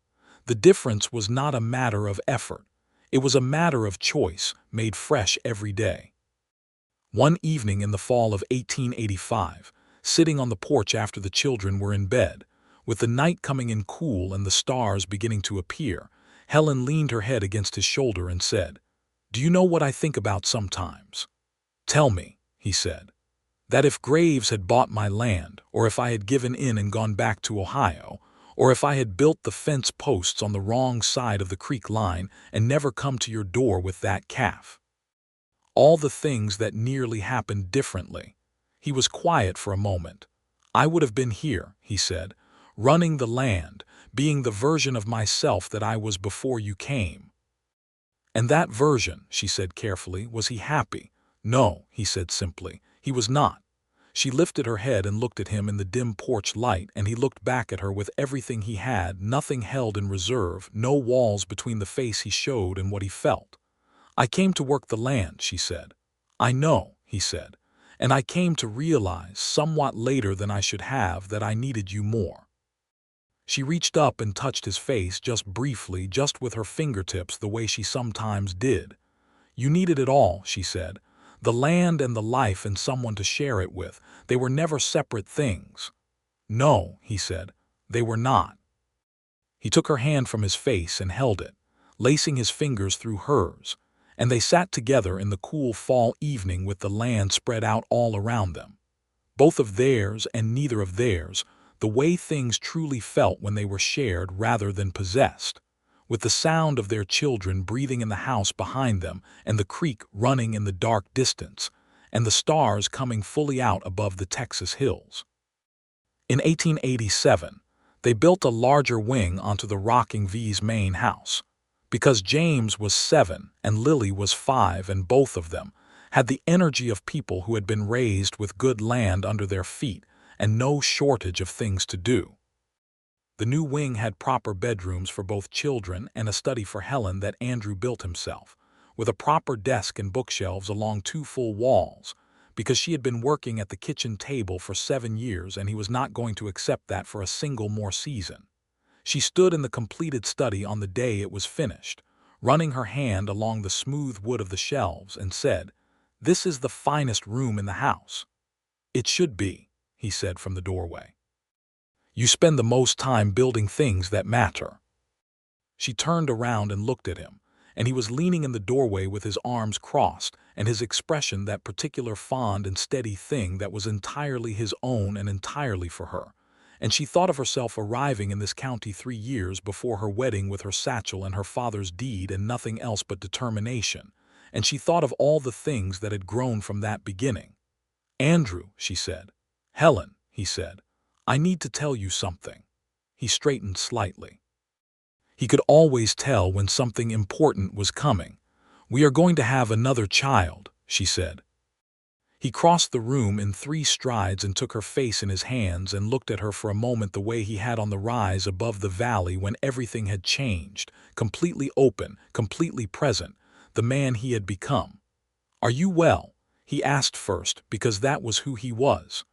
The difference was not a matter of effort. It was a matter of choice, made fresh every day. One evening in the fall of 1885, sitting on the porch after the children were in bed, with the night coming in cool and the stars beginning to appear, Helen leaned her head against his shoulder and said, "Do you know what I think about sometimes?" "Tell me," he said. "That if Graves had bought my land, or if I had given in and gone back to Ohio, or if I had built the fence posts on the wrong side of the creek line and never come to your door with that calf. All the things that nearly happened differently." He was quiet for a moment. "I would have been here," he said, "running the land, being the version of myself that I was before you came." "And that version," she said carefully, "was he happy?" "No," he said simply, "he was not." She lifted her head and looked at him in the dim porch light, and he looked back at her with everything he had, nothing held in reserve, no walls between the face he showed and what he felt. "I came to work the land," she said. "I know," he said, "and I came to realize, somewhat later than I should have, that I needed you more." She reached up and touched his face just briefly, just with her fingertips, the way she sometimes did. "You needed it all," she said. "The land and the life and someone to share it with. They were never separate things." "No," he said, "they were not." He took her hand from his face and held it, lacing his fingers through hers, and they sat together in the cool fall evening with the land spread out all around them. Both of theirs and neither of theirs, the way things truly felt when they were shared rather than possessed, with the sound of their children breathing in the house behind them and the creek running in the dark distance, and the stars coming fully out above the Texas hills. In 1887, they built a larger wing onto the Rocking V's main house, because James was 7 and Lily was 5, and both of them had the energy of people who had been raised with good land under their feet and no shortage of things to do. The new wing had proper bedrooms for both children and a study for Helen that Andrew built himself, with a proper desk and bookshelves along 2 full walls, because she had been working at the kitchen table for 7 years and he was not going to accept that for a single more season. She stood in the completed study on the day it was finished, running her hand along the smooth wood of the shelves, and said, "This is the finest room in the house." "It should be," he said from the doorway. "You spend the most time building things that matter." She turned around and looked at him, and he was leaning in the doorway with his arms crossed and his expression that particular fond and steady thing that was entirely his own and entirely for her. And she thought of herself arriving in this county 3 years before her wedding with her satchel and her father's deed and nothing else but determination, and she thought of all the things that had grown from that beginning. "Andrew," she said. "Helen," he said, "I need to tell you something." He straightened slightly. He could always tell when something important was coming. "We are going to have another child," she said. He crossed the room in 3 strides and took her face in his hands and looked at her for a moment the way he had on the rise above the valley when everything had changed, completely open, completely present, the man he had become. "Are you well?" he asked first, because that was who he was.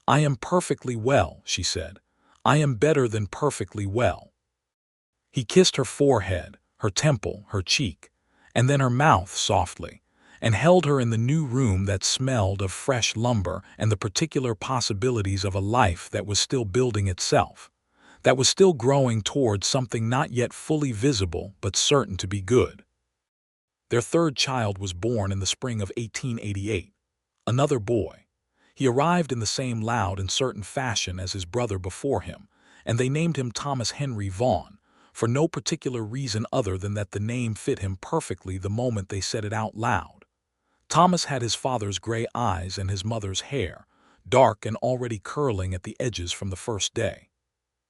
"I am perfectly well," she said. "I am better than perfectly well." He kissed her forehead, her temple, her cheek, and then her mouth softly, and held her in the new room that smelled of fresh lumber and the particular possibilities of a life that was still building itself, that was still growing towards something not yet fully visible but certain to be good. Their 3rd child was born in the spring of 1888, another boy. He arrived in the same loud and certain fashion as his brother before him, and they named him Thomas Henry Vaughn, for no particular reason other than that the name fit him perfectly the moment they said it out loud. Thomas had his father's gray eyes and his mother's hair, dark and already curling at the edges from the first day.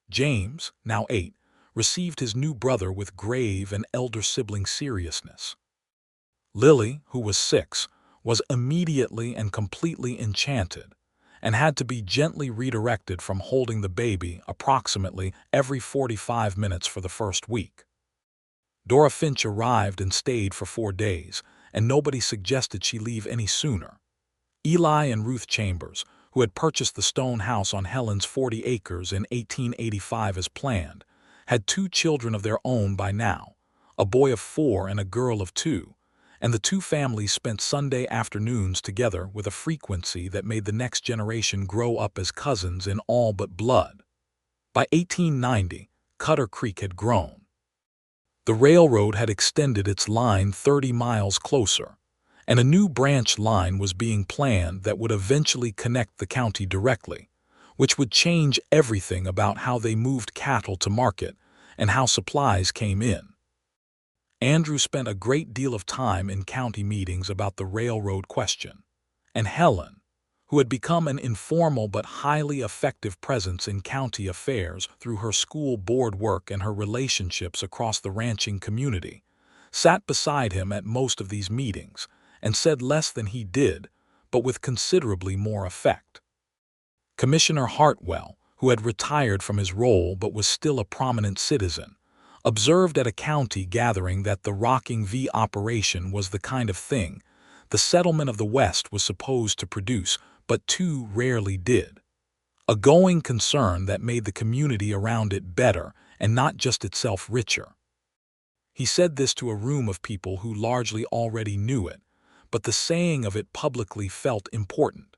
James, now 8, received his new brother with grave and elder sibling seriousness. Lily, who was 6, was immediately and completely enchanted, and had to be gently redirected from holding the baby approximately every 45 minutes for the first week. Dora Finch arrived and stayed for 4 days, and nobody suggested she leave any sooner. Eli and Ruth Chambers, who had purchased the stone house on Helen's 40 acres in 1885 as planned, had 2 children of their own by now, a boy of 4 and a girl of 2, and the 2 families spent Sunday afternoons together with a frequency that made the next generation grow up as cousins in all but blood. By 1890, Cutter Creek had grown. The railroad had extended its line 30 miles closer, and a new branch line was being planned that would eventually connect the county directly, which would change everything about how they moved cattle to market and how supplies came in. Andrew spent a great deal of time in county meetings about the railroad question, and Helen, who had become an informal but highly effective presence in county affairs through her school board work and her relationships across the ranching community, sat beside him at most of these meetings and said less than he did, but with considerably more effect. Commissioner Hartwell, who had retired from his role but was still a prominent citizen, observed at a county gathering that the Rocking V operation was the kind of thing the settlement of the West was supposed to produce, but too rarely did. A going concern that made the community around it better and not just itself richer. He said this to a room of people who largely already knew it, but the saying of it publicly felt important.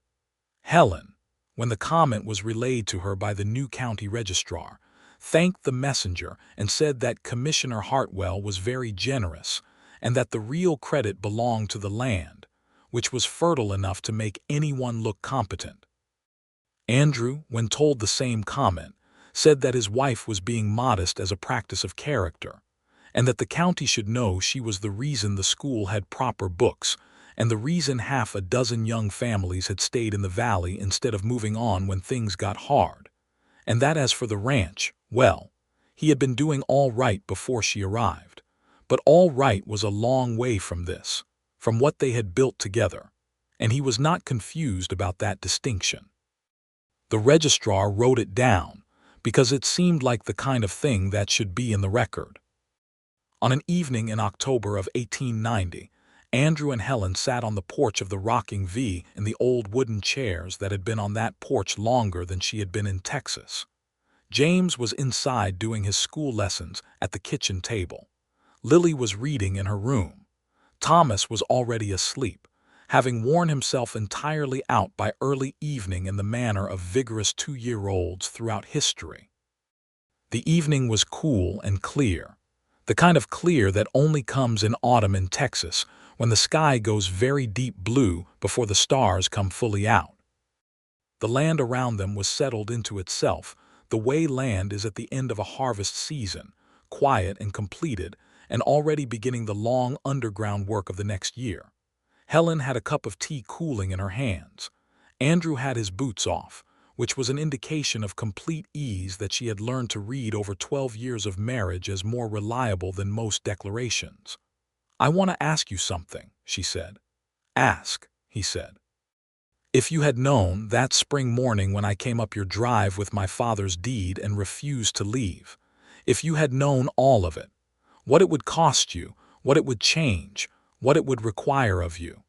Helen, when the comment was relayed to her by the new county registrar, thanked the messenger and said that Commissioner Hartwell was very generous and that the real credit belonged to the land, which was fertile enough to make anyone look competent. Andrew, when told the same comment, said that his wife was being modest as a practice of character, and that the county should know she was the reason the school had proper books and the reason half a dozen young families had stayed in the valley instead of moving on when things got hard, and that as for the ranch, well, he had been doing all right before she arrived, but all right was a long way from this, from what they had built together, and he was not confused about that distinction. The registrar wrote it down, because it seemed like the kind of thing that should be in the record. On an evening in October of 1890, Andrew and Helen sat on the porch of the rocking V in the old wooden chairs that had been on that porch longer than she had been in Texas. James was inside doing his school lessons at the kitchen table. Lily was reading in her room. Thomas was already asleep, having worn himself entirely out by early evening in the manner of vigorous 2-year-olds throughout history. The evening was cool and clear, the kind of clear that only comes in autumn in Texas, when the sky goes very deep blue before the stars come fully out. The land around them was settled into itself, the way land is at the end of a harvest season, quiet and completed, and already beginning the long underground work of the next year. Helen had a cup of tea cooling in her hands. Andrew had his boots off, which was an indication of complete ease that she had learned to read over 12 years of marriage as more reliable than most declarations. "I want to ask you something," she said. "Ask," he said. "If you had known that spring morning when I came up your drive with my father's deed and refused to leave, if you had known all of it, what it would cost you, what it would change, what it would require of you.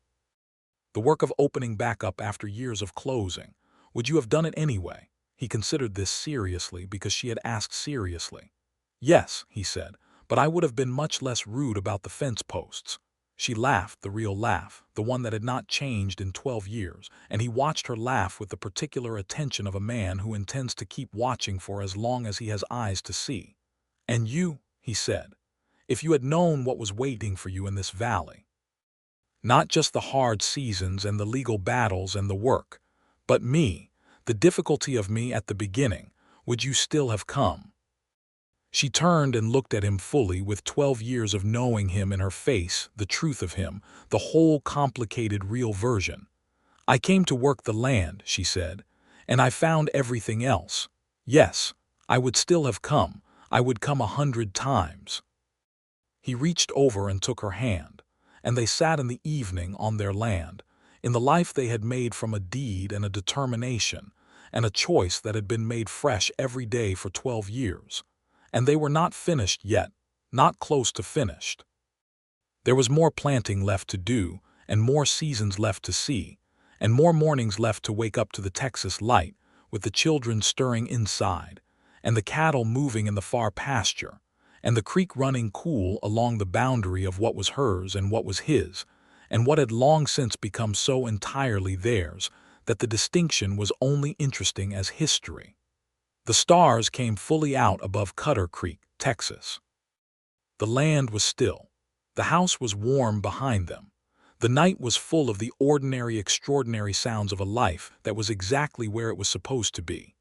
The work of opening back up after years of closing, would you have done it anyway?" He considered this seriously because she had asked seriously. "Yes," he said, "but I would have been much less rude about the fence posts." She laughed, the real laugh, the one that had not changed in 12 years, and he watched her laugh with the particular attention of a man who intends to keep watching for as long as he has eyes to see. "And you," he said, "if you had known what was waiting for you in this valley. Not just the hard seasons and the legal battles and the work, but me, the difficulty of me at the beginning, would you still have come?" She turned and looked at him fully with 12 years of knowing him in her face, the truth of him, the whole complicated real version. "I came to work the land," she said, "and I found everything else. Yes, I would still have come. I would come 100 times." He reached over and took her hand, and they sat in the evening on their land, in the life they had made from a deed and a determination, and a choice that had been made fresh every day for 12 years. And they were not finished yet, not close to finished. There was more planting left to do, and more seasons left to see, and more mornings left to wake up to the Texas light, with the children stirring inside, and the cattle moving in the far pasture, and the creek running cool along the boundary of what was hers and what was his, and what had long since become so entirely theirs that the distinction was only interesting as history. The stars came fully out above Cutter Creek, Texas. The land was still. The house was warm behind them. The night was full of the ordinary, extraordinary sounds of a life that was exactly where it was supposed to be.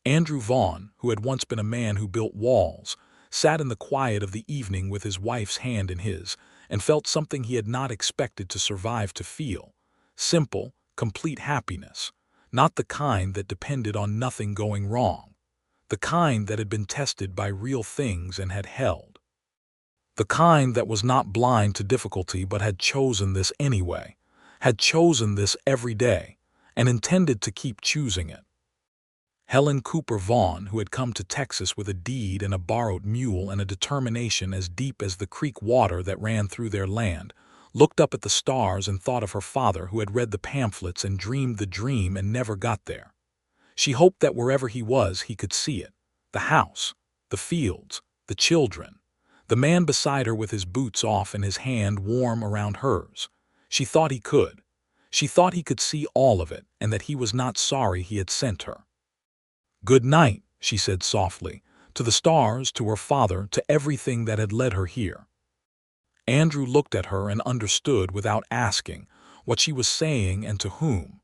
Andrew Vaughn, who had once been a man who built walls, sat in the quiet of the evening with his wife's hand in his, and felt something he had not expected to survive to feel. Simple, complete happiness, not the kind that depended on nothing going wrong. The kind that had been tested by real things and had held. The kind that was not blind to difficulty but had chosen this anyway, had chosen this every day, and intended to keep choosing it. Helen Cooper Vaughn, who had come to Texas with a deed and a borrowed mule and a determination as deep as the creek water that ran through their land, looked up at the stars and thought of her father who had read the pamphlets and dreamed the dream and never got there. She hoped that wherever he was he could see it, the house, the fields, the children, the man beside her with his boots off and his hand warm around hers. She thought he could. She thought he could see all of it and that he was not sorry he had sent her. "Good night," she said softly, to the stars, to her father, to everything that had led her here. Andrew looked at her and understood without asking what she was saying and to whom.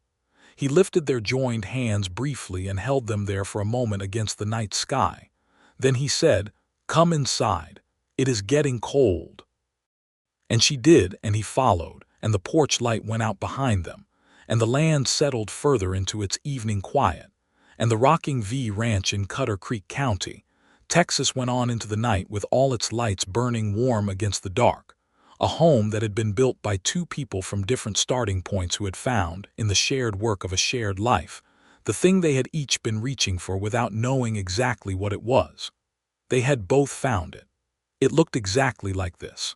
He lifted their joined hands briefly and held them there for a moment against the night sky. Then he said, "Come inside. It is getting cold." And she did, and he followed, and the porch light went out behind them, and the land settled further into its evening quiet, and the rocking V Ranch in Cutter Creek County, Texas, went on into the night with all its lights burning warm against the dark. A home that had been built by two people from different starting points who had found, in the shared work of a shared life, the thing they had each been reaching for without knowing exactly what it was. They had both found it. It looked exactly like this.